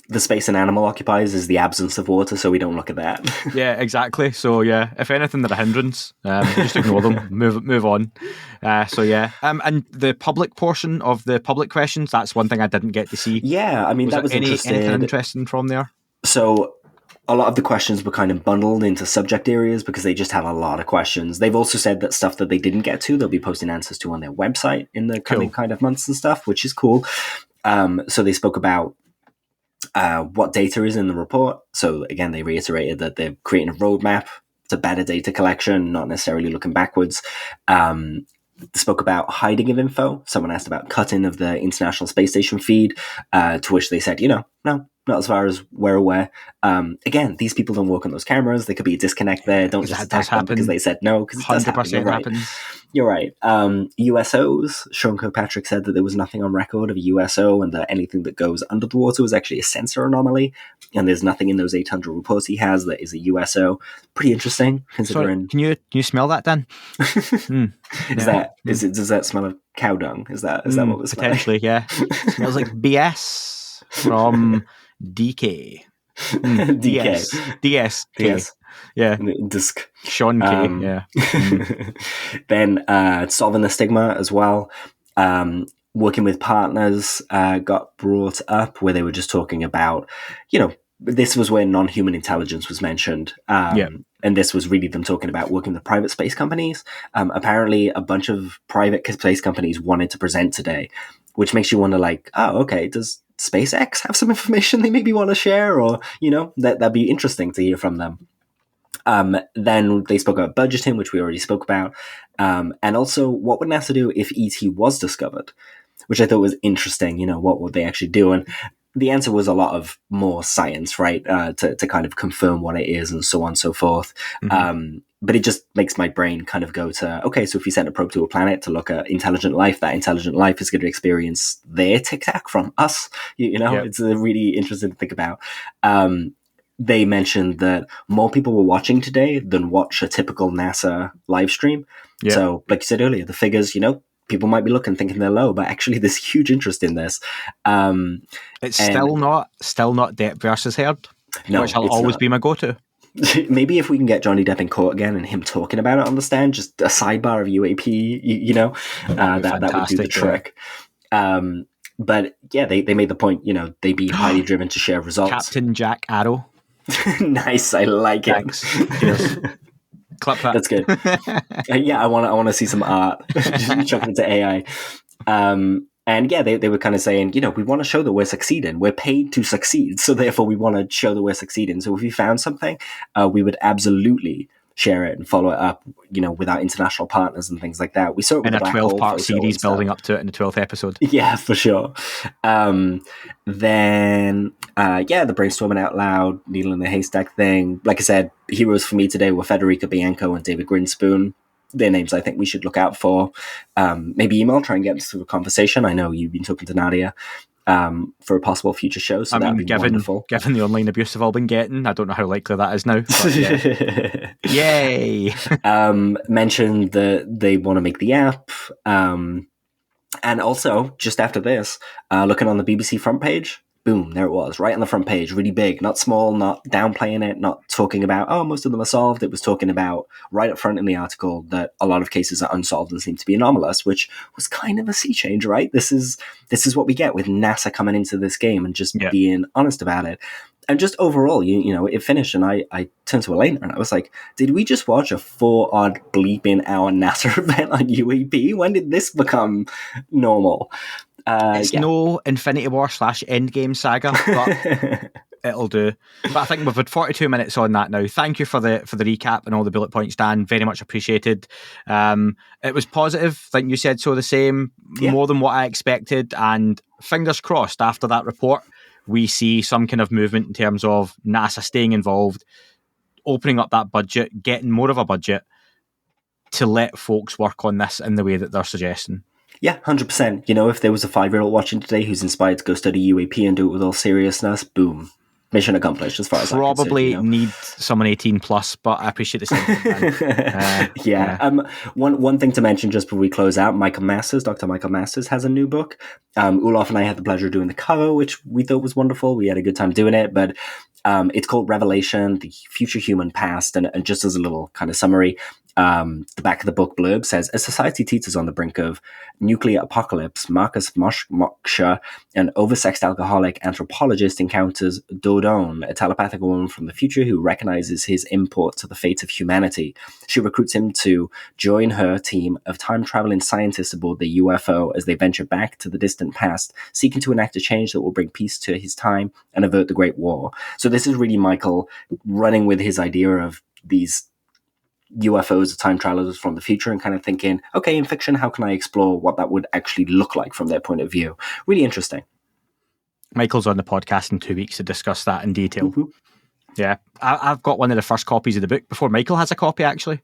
the space an animal occupies is the absence of water, so we don't look at that. Yeah, exactly. So yeah, if anything, they're a hindrance. Just ignore them. Move on. And the public portion of the public questions, that's one thing I didn't get to see. Yeah, I mean, that was anything interesting from there? So a lot of the questions were kind of bundled into subject areas because they just have a lot of questions. They've also said that stuff that they didn't get to, they'll be posting answers to on their website in the coming kind of months and stuff, which is cool. So they spoke about what data is in the report. So again, they reiterated that they're creating a roadmap to better data collection, not necessarily looking backwards. spoke about hiding of info. Someone asked about cutting of the International Space Station feed, to which they said, no, not as far as we're aware. Again, these people don't work on those cameras. There could be a disconnect there. Don't just attack them because they said no, because it does happen. You're right. You're right. USOs, Sean Kirkpatrick said that there was nothing on record of a USO and that anything that goes under the water was actually a sensor anomaly. And there's nothing in those 800 reports he has that is a USO. Pretty interesting, considering... Sorry, can you smell that, Dan? Does that smell of cow dung? Is that what was potentially? Yeah, it smells like BS from DK. DS. Yeah. Disc. Sean K. Yeah. Then solving the stigma as well. Working with partners got brought up, where they were just talking about, this was where non-human intelligence was mentioned. And this was really them talking about working with private space companies. Apparently, a bunch of private space companies wanted to present today, which makes you wonder, like, oh, okay, does SpaceX have some information they maybe want to share? Or, that'd be interesting to hear from them. Then they spoke about budgeting, which we already spoke about. And also, what would NASA do if ET was discovered? Which I thought was interesting. What would they actually do? And the answer was a lot of more science, right? To kind of confirm what it is and so on and so forth. Mm-hmm. But it just makes my brain kind of go to, okay, so if you send a probe to a planet to look at intelligent life, that intelligent life is going to experience their tic-tac from us. It's really interesting to think about. They mentioned that more people were watching today than watch a typical NASA live stream. Yep. So, like you said earlier, the figures, people might be looking, thinking they're low, but actually there's huge interest in this. It's still not Depp versus Heard, which will always be my go-to. Maybe if we can get Johnny Depp in court again and him talking about it on the stand, just a sidebar of UAP, that would do the trick. But yeah, they made the point, they'd be highly driven to share results. Captain Jack Arrow. Nice, I like it. Cheers. Clip that. That's good. I want to see some art. Just jump into AI. And yeah, they were kind of saying, we want to show that we're succeeding. We're paid to succeed, so therefore we want to show that we're succeeding. So if we found something, we would absolutely share it and follow it up, with our international partners and things like that. We saw it with in a 12-part series building up to it in the 12th episode. Yeah, for sure. Then, the brainstorming out loud, needle in the haystack thing. Like I said, heroes for me today were Federica Bianco and David Grinspoon. They're names I think we should look out for. Maybe email, try and get into a conversation. I know you've been talking to Nadia for a possible future show, so that'd be wonderful. Given the online abuse they've all been getting, I don't know how likely that is now. But yeah. Yay! Mentioned that they want to make the app. And also, just after this, looking on the BBC front page, boom, there it was, right on the front page, really big, not small, not downplaying it, not talking about, most of them are solved. It was talking about, right up front in the article, that a lot of cases are unsolved and seem to be anomalous, which was kind of a sea change, right? This is what we get with NASA coming into this game and just being honest about it. And just overall, it finished, and I turned to Elena and I was like, did we just watch a 4-odd bleeping hour NASA event on UAP? When did this become normal? It's no Infinity War / Endgame saga, but it'll do. But I think we've had 42 minutes on that now. Thank you for the recap and all the bullet points, Dan. Very much appreciated. It was positive. I think you said so the same, more than what I expected. And fingers crossed, after that report, we see some kind of movement in terms of NASA staying involved, opening up that budget, getting more of a budget to let folks work on this in the way that they're suggesting. Yeah, 100%. If there was a 5-year-old watching today who's inspired to go study UAP and do it with all seriousness, boom. Mission accomplished, as far as probably need someone 18 plus, but I appreciate the same. One thing to mention just before we close out, Dr. Michael Masters has a new book. Olaf and I had the pleasure of doing the cover, which we thought was wonderful. We had a good time doing it, but it's called Revelation, the Future Human Past. And just as a little kind of summary, the back of the book blurb says, as society teeters on the brink of nuclear apocalypse, Marcus Moksha, an oversexed alcoholic anthropologist, encounters Dodon, a telepathic woman from the future who recognizes his import to the fate of humanity. She recruits him to join her team of time-traveling scientists aboard the UFO as they venture back to the distant past, seeking to enact a change that will bring peace to his time and avert the Great War. So this is really Michael running with his idea of these UFOs are time travelers from the future, and kind of thinking, okay, in fiction, how can I explore what that would actually look like from their point of view? Really interesting. Michael's on the podcast in 2 weeks to discuss that in detail. Mm-hmm. Yeah, I've got one of the first copies of the book before Michael has a copy, actually.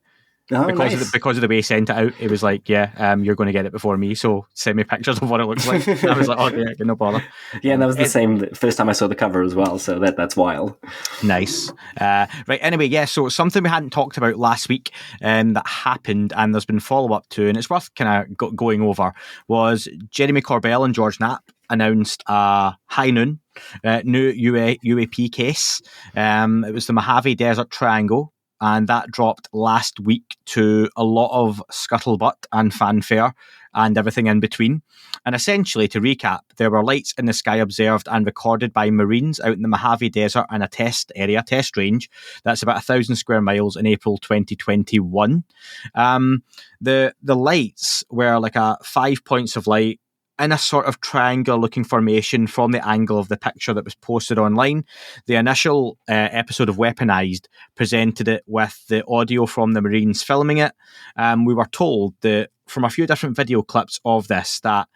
Oh, because of the way he sent it out, it was like, you're going to get it before me, so send me pictures of what it looks like. And I was like, okay, no bother. Yeah, and that was the same the first time I saw the cover as well, so that's wild. Nice. Right, anyway, yeah, so something we hadn't talked about last week that happened, and there's been follow-up to, and it's worth kind of going over, was Jeremy Corbell and George Knapp announced a high noon new UAP case. It was the Mojave Desert Triangle, and that dropped last week to a lot of scuttlebutt and fanfare and everything in between. And essentially, to recap, there were lights in the sky observed and recorded by Marines out in the Mojave Desert and a test range. That's about 1,000 square miles in April 2021. The lights were like 5 points of light in a sort of triangular-looking formation from the angle of the picture that was posted online. The initial episode of Weaponised presented it with the audio from the Marines filming it. We were told that from a few different video clips of this that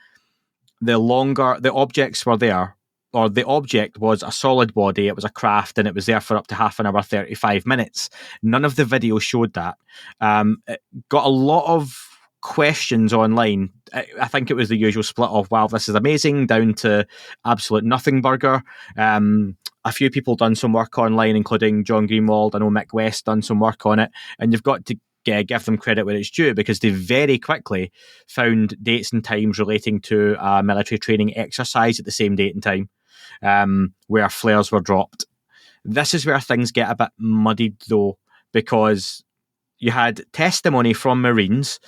the objects were there, or the object was a solid body, it was a craft, and it was there for up to half an hour, 35 minutes. None of the video showed that. It got a lot of questions online. I think it was the usual split of, wow, this is amazing, down to absolute nothing burger. A few people done some work online, including John Greenwald. I know Mick West done some work on it, and you've got to give them credit where it's due, because they very quickly found dates and times relating to a military training exercise at the same date and time, where flares were dropped. This is where things get a bit muddied, though, because you had testimony from Marines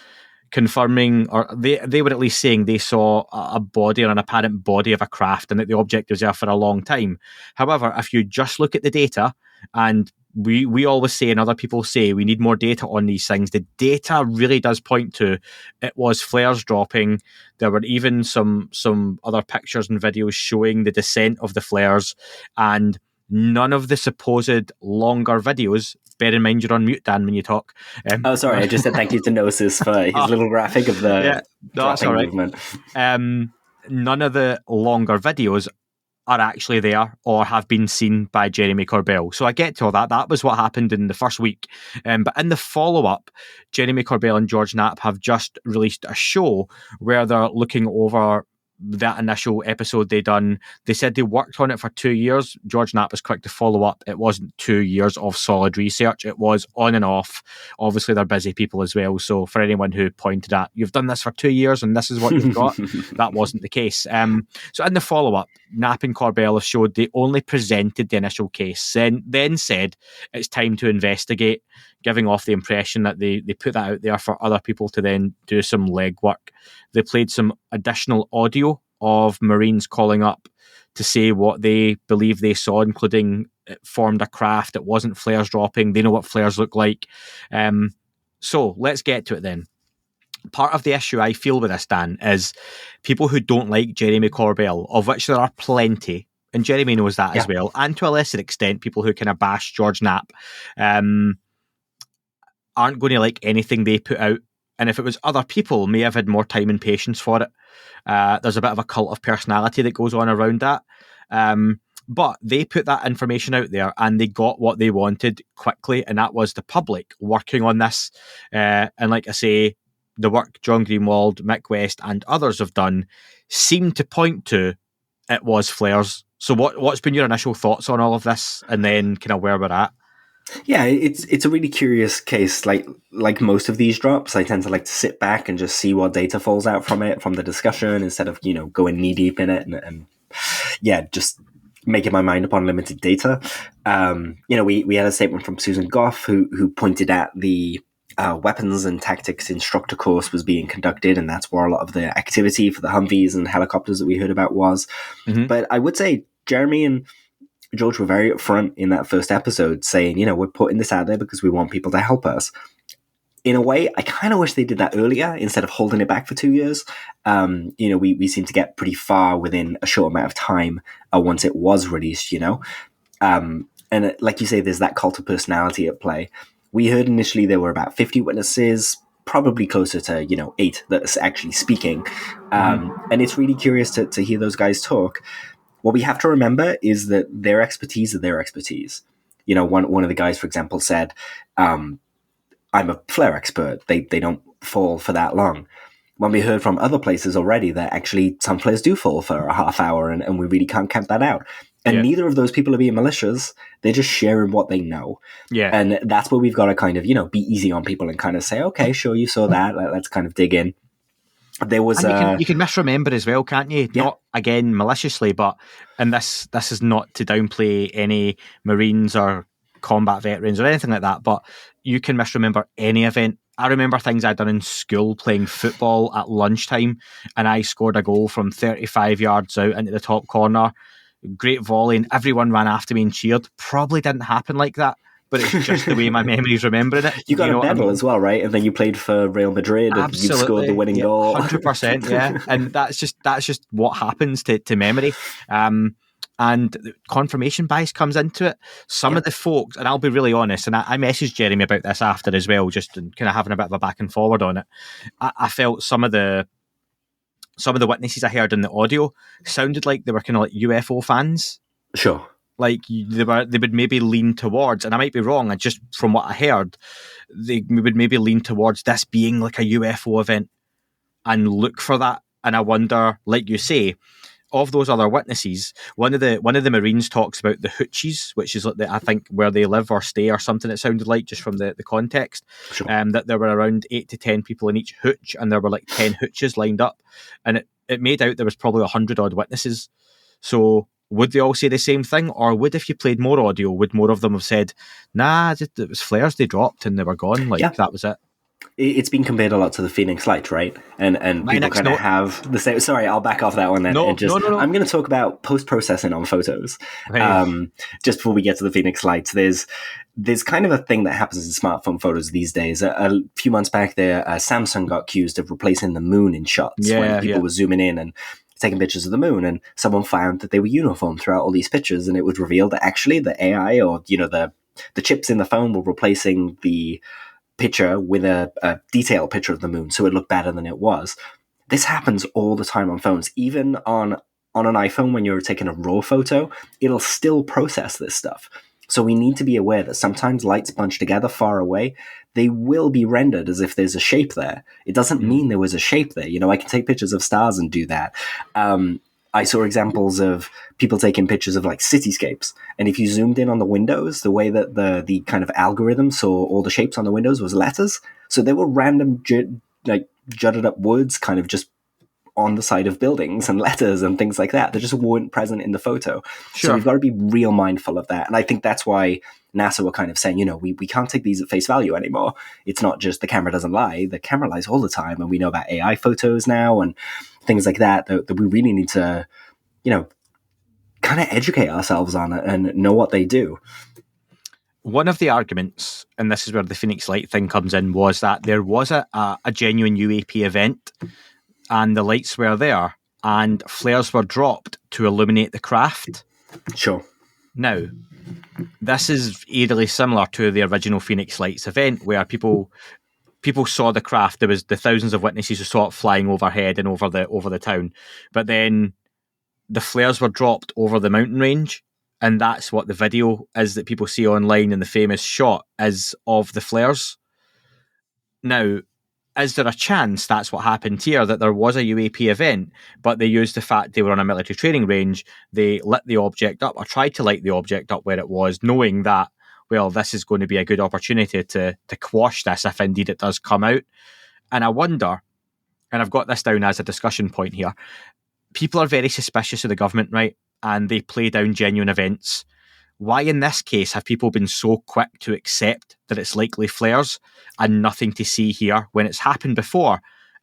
confirming, or they were at least saying they saw a body or an apparent body of a craft, and that the object was there for a long time. However, if you just look at the data, and we always say, and other people say, we need more data on these things, the data really does point to it was flares dropping. There were even some other pictures and videos showing the descent of the flares, and none of the supposed longer videos. Bear in mind you're on mute, Dan, when you talk. Sorry, I just said thank you to Gnosis for his little graphic of the that's all right. movement. None of the longer videos are actually there or have been seen by Jeremy Corbell. So I get to all that. That was what happened in the first week. But in the follow-up, Jeremy Corbell and George Knapp have just released a show where they're looking over that initial episode they done. They said they worked on it for 2 years. George Knapp was quick to follow up. It wasn't 2 years of solid research. It was on and off. Obviously, they're busy people as well. So for anyone who pointed at, you've done this for 2 years and this is what you've got, that wasn't the case. So in the follow-up, Knapp and Corbell have showed they only presented the initial case, then said it's time to investigate, giving off the impression that they put that out there for other people to then do some legwork. They played some additional audio of Marines calling up to say what they believe they saw, including it formed a craft, it wasn't flares dropping, they know what flares look like. So let's get to it then. Part of the issue I feel with this, Dan, is people who don't like Jeremy Corbell, of which there are plenty, and Jeremy knows that as well, and to a lesser extent, people who kind of bash George Knapp, aren't going to like anything they put out. And if it was other people, may have had more time and patience for it. There's a bit of a cult of personality that goes on around that. But they put that information out there and they got what they wanted quickly, and that was the public working on this. And like I say, the work John Greenwald, Mick West and others have done seem to point to it was flares. So what's been your initial thoughts on all of this, and then kind of where we're at? Yeah, it's a really curious case. Like most of these drops, I tend to like to sit back and just see what data falls out from it, from the discussion, instead of, going knee deep in it and just making my mind up on limited data. We had a statement from Susan Goff who pointed at the weapons and tactics instructor course was being conducted, and that's where a lot of the activity for the Humvees and helicopters that we heard about was. Mm-hmm. But I would say Jeremy and George were very upfront in that first episode saying, we're putting this out there because we want people to help us. In a way, I kind of wish they did that earlier instead of holding it back for 2 years. We seem to get pretty far within a short amount of time once it was released, And like you say, there's that cult of personality at play. We heard initially there were about 50 witnesses, probably closer to 8 that's actually speaking. And it's really curious to hear those guys talk. What we have to remember is that their expertise are their expertise. One of the guys, for example, said, I'm a flare expert. They don't fall for that long. When we heard from other places already that actually some flares do fall for a half hour, and we really can't count that out. And neither of those people are being malicious. They're just sharing what they know. Yeah. And that's where we've got to kind of, be easy on people and kind of say, okay, sure, you saw that. Let's kind of dig in. There was you can misremember as well, can't you? Yeah. Not again maliciously, but this is not to downplay any Marines or combat veterans or anything like that, but you can misremember any event. I remember things I'd done in school playing football at lunchtime, and I scored a goal from 35 yards out into the top corner. Great volley, and everyone ran after me and cheered. Probably didn't happen like that, but it's just the way my memory's remembering it. You got a medal as well, right? And then you played for Real Madrid, and you scored the winning goal. 100%, yeah. And that's just what happens to memory. And confirmation bias comes into it. Some of the folks, and I'll be really honest, and I messaged Jeremy about this after as well, just kind of having a bit of a back and forward on it. I felt some of the witnesses I heard in the audio sounded like they were kind of like UFO fans. Sure. Like they would maybe lean towards, and I might be wrong, and just from what I heard, they would maybe lean towards this being like a UFO event and look for that. And I wonder, like you say, of those other witnesses, one of the Marines talks about the hoochies, which is I think where they live or stay or something. It sounded like just from the context, sure. That there were around 8 to 10 people in each hooch, and there were like 10 hooches lined up, and it made out there was probably 100 odd witnesses. So would they all say the same thing, or would, if you played more audio, would more of them have said, "Nah, it was flares they dropped and they were gone"? That was it. It's been compared a lot to the Phoenix Lights, right? And people kind of have the same. Sorry, I'll back off that one then. No. I'm going to talk about post-processing on photos. Right. Just before we get to the Phoenix Lights, there's kind of a thing that happens in smartphone photos these days. A few months back there, Samsung got accused of replacing the moon in shots when people were zooming in and taking pictures of the moon, and someone found that they were uniform throughout all these pictures, and it was revealed that actually the AI or the chips in the phone were replacing the picture with a detailed picture of the moon, so it looked better than it was. This happens all the time on phones. Even on an iPhone, when you're taking a raw photo, it'll still process this stuff. So we need to be aware that sometimes lights bunched together far away, they will be rendered as if there's a shape there. It doesn't mean there was a shape there. I can take pictures of stars and do that. I saw examples of people taking pictures of like cityscapes. And if you zoomed in on the windows, the way that the kind of algorithm saw all the shapes on the windows was letters. So there were random jutted up words kind of just on the side of buildings and letters and things like that. They just weren't present in the photo. Sure. So we've got to be real mindful of that. And I think that's why NASA were kind of saying, we can't take these at face value anymore. It's not just the camera doesn't lie. The camera lies all the time. And we know about AI photos now and things like that we really need to, kind of educate ourselves on it and know what they do. One of the arguments, and this is where the Phoenix Light thing comes in, was that there was a genuine UAP event and the lights were there and flares were dropped to illuminate the craft. Sure. Now, this is eerily similar to the original Phoenix Lights event where people saw the craft. There was the thousands of witnesses who saw it flying overhead and over the town. But then the flares were dropped over the mountain range, and that's what the video is that people see online, and the famous shot is of the flares. Now, is there a chance that's what happened here, that there was a UAP event, but they used the fact they were on a military training range, they lit the object up, or tried to light the object up where it was, knowing that, well, this is going to be a good opportunity to quash this if indeed it does come out. And I wonder, and I've got this down as a discussion point here, people are very suspicious of the government, right? And they play down genuine events. Why in this case have people been so quick to accept that it's likely flares and nothing to see here when it's happened before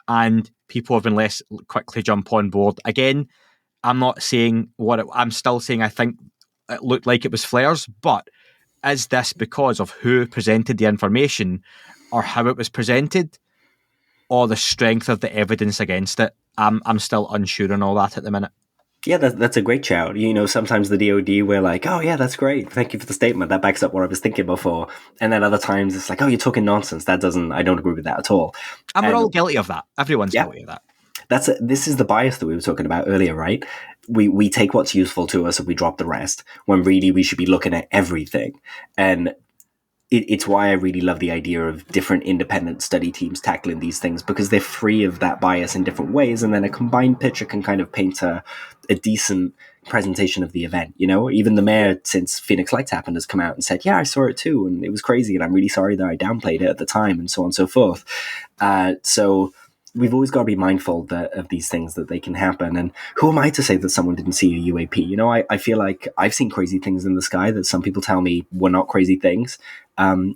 and people have been less quickly jump on board? Again, I'm not saying I'm still saying I think it looked like it was flares, but is this because of who presented the information or how it was presented or the strength of the evidence against it? I'm still unsure on all that at the minute. Yeah, that's a great shout. Sometimes the DoD, we're like, oh yeah, that's great. Thank you for the statement. That backs up what I was thinking before. And then other times it's like, oh, you're talking nonsense. I don't agree with that at all. And we're And all guilty of that. Everyone's yeah, guilty of that. this is the bias that we were talking about earlier, right? We take what's useful to us and we drop the rest, when really we should be looking at everything. And it's why I really love the idea of different independent study teams tackling these things, because they're free of that bias in different ways, and then a combined picture can kind of paint a decent presentation of the event. Even the mayor, since Phoenix Lights happened, has come out and said, yeah, I saw it too, and it was crazy, and I'm really sorry that I downplayed it at the time, and so on and so forth. So we've always got to be mindful of these things, that they can happen. And who am I to say that someone didn't see a UAP? I feel like I've seen crazy things in the sky that some people tell me were not crazy things.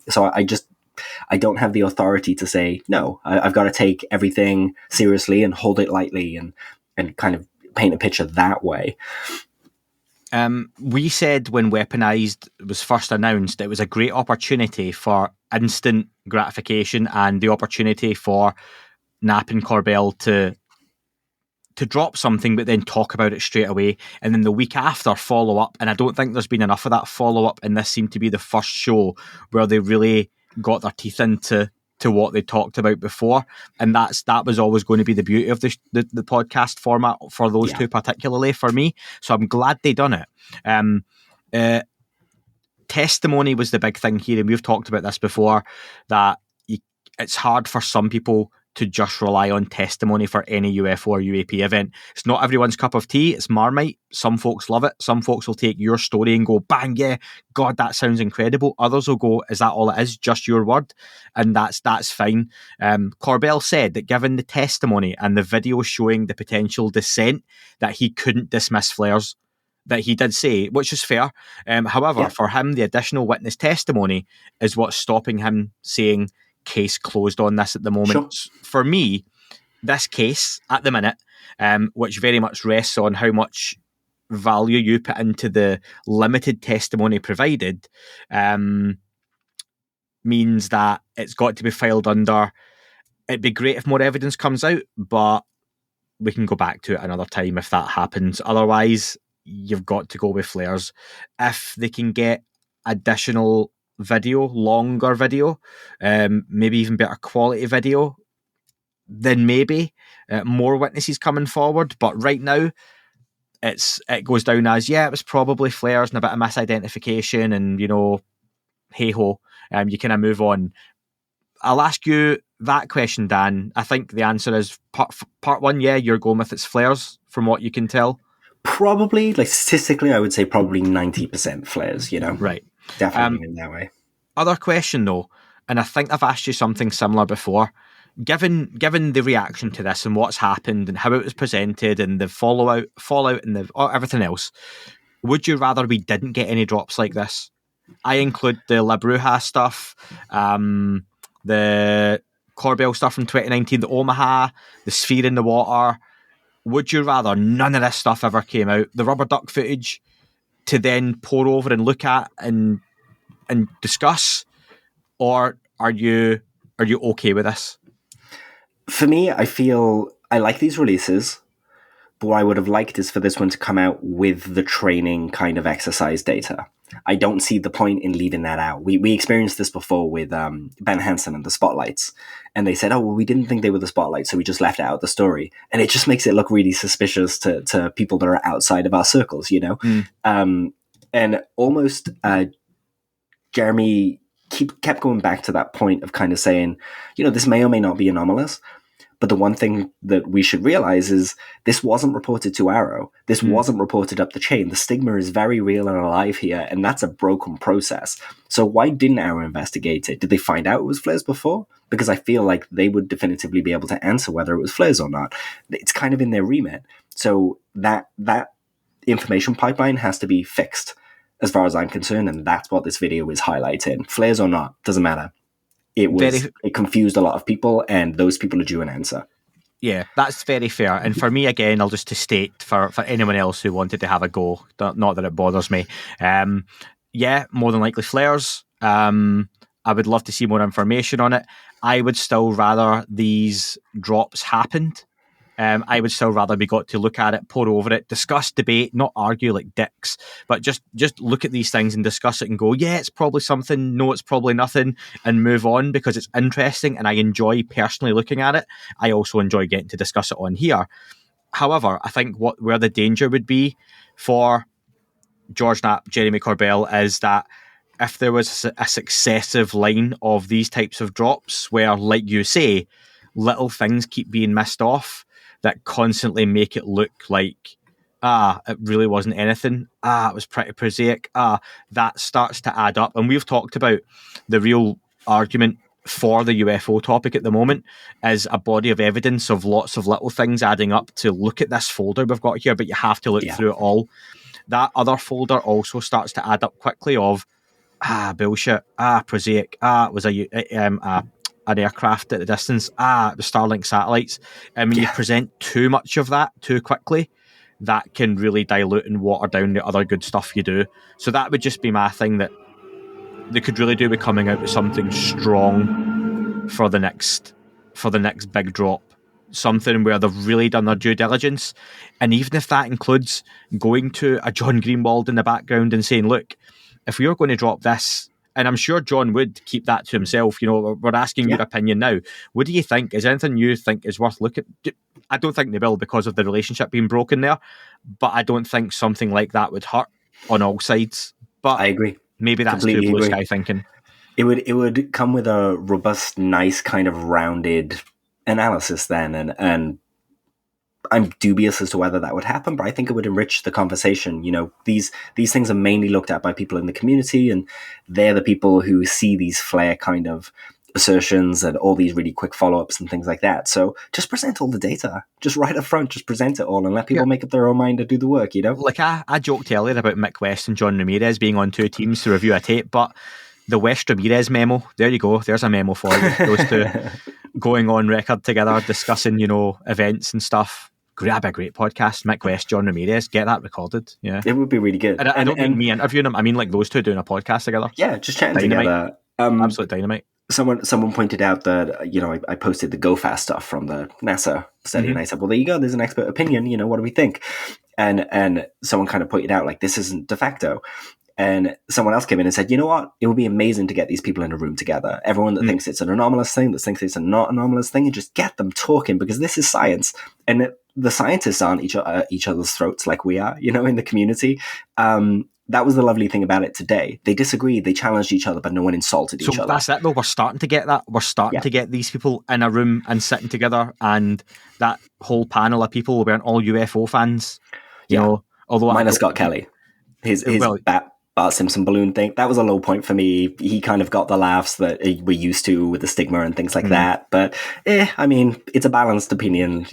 So I don't have the authority to say, no, I've got to take everything seriously and hold it lightly and kind of paint a picture that way. We said when Weaponised was first announced, it was a great opportunity for instant gratification and the opportunity for Knapp and Corbell to drop something but then talk about it straight away, and then the week after follow up. And I don't think there's been enough of that follow up, and this seemed to be the first show where they really got their teeth into what they talked about before. And that was always going to be the beauty of the podcast format for those two particularly, for me. So I'm glad they done it. Testimony was the big thing here, and we've talked about this before, that it's hard for some people to just rely on testimony for any UFO or UAP event. It's not everyone's cup of tea. It's Marmite. Some folks love it. Some folks will take your story and go, bang, yeah, God, that sounds incredible. Others will go, is that all it is? Just your word? And that's fine. Corbell said that given the testimony and the video showing the potential descent, that he couldn't dismiss flares. That he did say, which is fair. However, for him, the additional witness testimony is what's stopping him saying case closed on this at the moment. Sure. For me, this case at the minute, which very much rests on how much value you put into the limited testimony provided, means that it's got to be filed under. It'd be great if more evidence comes out, but we can go back to it another time if that happens. Otherwise, you've got to go with flares. If they can get additional video, longer video, maybe even better quality video, then maybe more witnesses coming forward. But right now, it goes down as, it was probably flares and a bit of misidentification, and hey ho, you kind of move on. I'll ask you that question, Dan. I think the answer is part one. Yeah, you're going with it's flares from what you can tell. Probably, like statistically, I would say probably 90% flares. Right. Definitely in that way. Other question though, and I think I've asked you something similar before. Given the reaction to this and what's happened and how it was presented and the fallout and everything else, would you rather we didn't get any drops like this? I include the La Bruja stuff, the Corbell stuff from 2019, the Omaha, the sphere in the water. Would you rather none of this stuff ever came out, the rubber duck footage, to then pour over and look at and discuss, or are you okay with this? For me, I feel I like these releases, but what I would have liked is for this one to come out with the training kind of exercise data. I don't see the point in leaving that out. We experienced this before with Ben Hansen and the spotlights, and they said, oh, well, we didn't think they were the spotlights, so we just left out the story. And it just makes it look really suspicious to people that are outside of our circles, And almost Jeremy kept going back to that point of kind of saying, this may or may not be anomalous, but the one thing that we should realize is this wasn't reported to AARO. This wasn't reported up the chain. The stigma is very real and alive here, and that's a broken process. So why didn't AARO investigate it? Did they find out it was flares before? Because I feel like they would definitively be able to answer whether it was flares or not. It's kind of in their remit. So that information pipeline has to be fixed as far as I'm concerned, and that's what this video is highlighting. Flares or not, doesn't matter. It confused a lot of people, and those people are due an answer. Yeah, that's very fair. And for me, again, I'll just to state for anyone else who wanted to have a go, not that it bothers me. More than likely flares. I would love to see more information on it. I would still rather these drops happened I would still rather we got to look at it, pore over it, discuss, debate, not argue like dicks, but just look at these things and discuss it and go, yeah, it's probably something, no, it's probably nothing, and move on, because it's interesting and I enjoy personally looking at it. I also enjoy getting to discuss it on here. However, I think where the danger would be for George Knapp, Jeremy Corbell, is that if there was a successive line of these types of drops where, like you say, little things keep being missed off that constantly make it look like, it really wasn't anything, it was pretty prosaic, that starts to add up. And we've talked about the real argument for the UFO topic at the moment is a body of evidence of lots of little things adding up to look at this folder we've got here, but you have to look through it all. That other folder also starts to add up quickly of, bullshit, prosaic, it was an aircraft at the distance, it was Starlink satellites. And when you present too much of that too quickly, that can really dilute and water down the other good stuff you do. So that would just be my thing, that they could really do with coming out with something strong for the next big drop. Something where they've really done their due diligence. And even if that includes going to a John Greenwald in the background and saying, look, if we were going to drop this, and I'm sure John would keep that to himself, we're asking your opinion now. What do you think? Is there anything you think is worth looking at? I don't think they will, because of the relationship being broken there, but I don't think something like that would hurt on all sides. But I agree. Maybe that's Completely too blue agree. sky thinking. It would come with a robust, nice kind of rounded analysis then, and I'm dubious as to whether that would happen, but I think it would enrich the conversation. These things are mainly looked at by people in the community, and they're the people who see these flare kind of assertions and all these really quick follow-ups and things like that. So just present all the data, just right up front, just present it all and let people make up their own mind and do the work, Like I joked earlier about Mick West and John Ramirez being on two teams to review a tape, but the West Ramirez memo, there you go, there's a memo for you. Those two going on record together, discussing, events and stuff. That'd be a great podcast. Mick West, John Ramirez, get that recorded. Yeah, it would be really good. And I don't mean me interviewing them. I mean like those two doing a podcast together. Yeah, just chatting dynamite. Together. Absolute dynamite. Someone pointed out that I posted the GoFast stuff from the NASA study, and I said, well, there you go. There's an expert opinion. What do we think? And someone kind of pointed out like, this isn't de facto. And someone else came in and said, you know what? It would be amazing to get these people in a room together. Everyone that thinks it's an anomalous thing, that thinks it's a not anomalous thing, and just get them talking, because this is science. And the scientists aren't each other's throats like we are, in the community. That was the lovely thing about it today. They disagreed, they challenged each other, but no one insulted each other. So that's it though. We're starting to get that. We're starting to get these people in a room and sitting together, and that whole panel of people weren't all UFO fans. You know, although minus Scott Kelly. His Bart Simpson balloon thing, that was a low point for me. He kind of got the laughs that we're used to with the stigma and things like that. But I mean, it's a balanced opinion,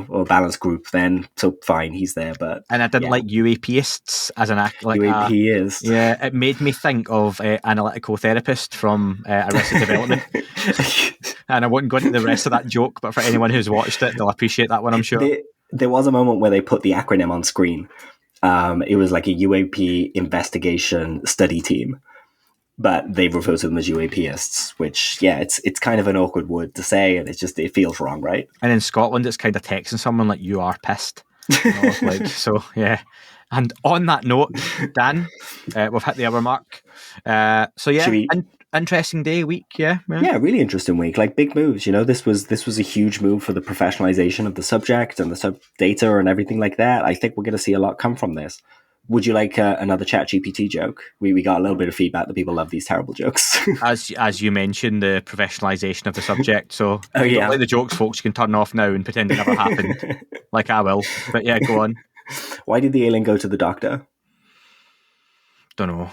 or a balanced group then, so fine, he's there. But and I didn't like UAPists as an act. Like UAPists. Yeah, it made me think of Analytical Therapist from Arrested Development. And I won't go into the rest of that joke, but for anyone who's watched it, they'll appreciate that one, I'm sure. There was a moment where they put the acronym on screen. It was like a UAP Investigation Study Team, but they refer to them as UAPists, which, it's kind of an awkward word to say, and it feels wrong, right? And in Scotland, it's kind of texting someone like, you are pissed. So, yeah. And on that note, Dan, we've hit the hour mark. Interesting day, week, yeah, really interesting week. Like big moves, This was a huge move for the professionalization of the subject and the sub data and everything like that. I think we're going to see a lot come from this. Would you like another ChatGPT joke? We got a little bit of feedback that people love these terrible jokes. as you mentioned, the professionalization of the subject. So if you don't like the jokes, folks, you can turn off now and pretend it never happened, like I will. But yeah, go on. Why did the alien go to the doctor? Don't know.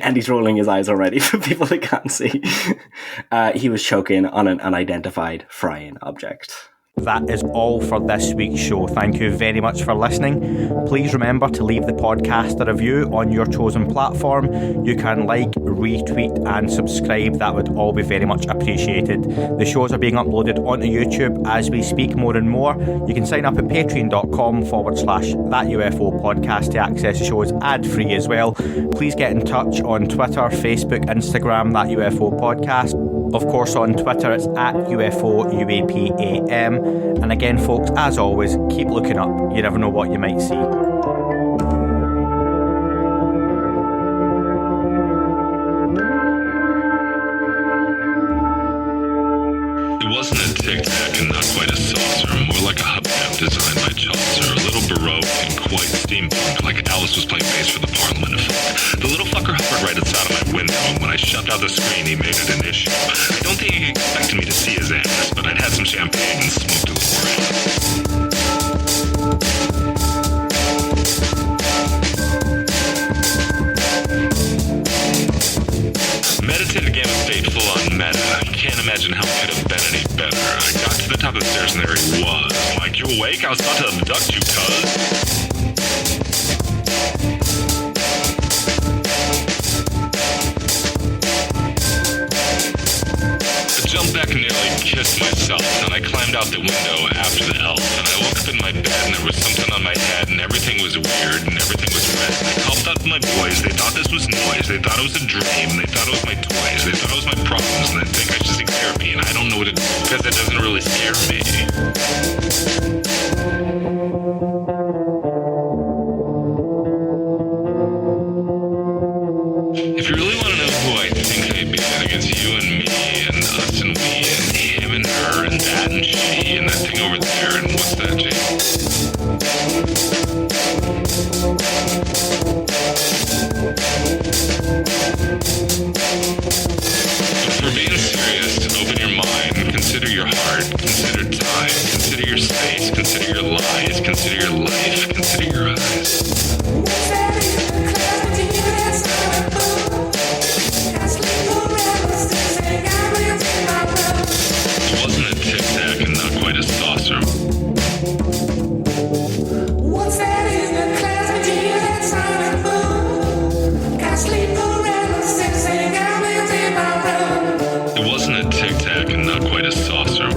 And he's rolling his eyes already for people that can't see. He was choking on an unidentified frying object. That is all for this week's show. Thank you very much for listening. Please remember to leave the podcast a review on your chosen platform. You can like, retweet and subscribe. That would all be very much appreciated. The shows are being uploaded onto YouTube as we speak more and more. You can sign up at patreon.com/That UFO podcast to access the shows ad-free as well. Please get in touch on Twitter, Facebook, Instagram, That UFO podcast. Of course, on Twitter, it's at UFO UAPAM. And again, folks, as always, keep looking up. You never know what you might see. It wasn't a tic-tac and not quite a saucer, more like a hubcap designed by Chaucer, a little baroque and quite steampunk, like Alice was playing bass for the Parliament effect. The little fucker hovered right outside of my window, and when I shoved out the screen, he made it an issue. I don't think he expected me to see his ass, but I'd had some champagne and smoked a little around. Meditated gamma state full on meta. Can't imagine how it could have been any better. I got to the top of the stairs and there he was. Like, you awake? I was about to abduct you, cuz. I jumped back and nearly kissed myself, and I climbed out the window after the elf, and I woke up in my bed and there was something on my head and everything was weird and everything was red. And I called out to my boys. They thought this was noise. They thought it was a dream. They thought it was my toys. They thought it was my problems, and they think I should seek therapy, and I don't know what it is because it doesn't really scare me. If you really want to know who I think may be, I think it's you and me and us and we and him and her and that and she and that thing over there and what's that, Jake? But if we're being serious, open your mind, consider your heart, consider time, consider your space, consider your lies, consider your life, consider your eyes. It wasn't a tic-tac and not quite a saucer. What's that in the clouds between that sun and moon? Got sleep paralysis and got wheels in my room. It wasn't a tic-tac and not quite a saucer.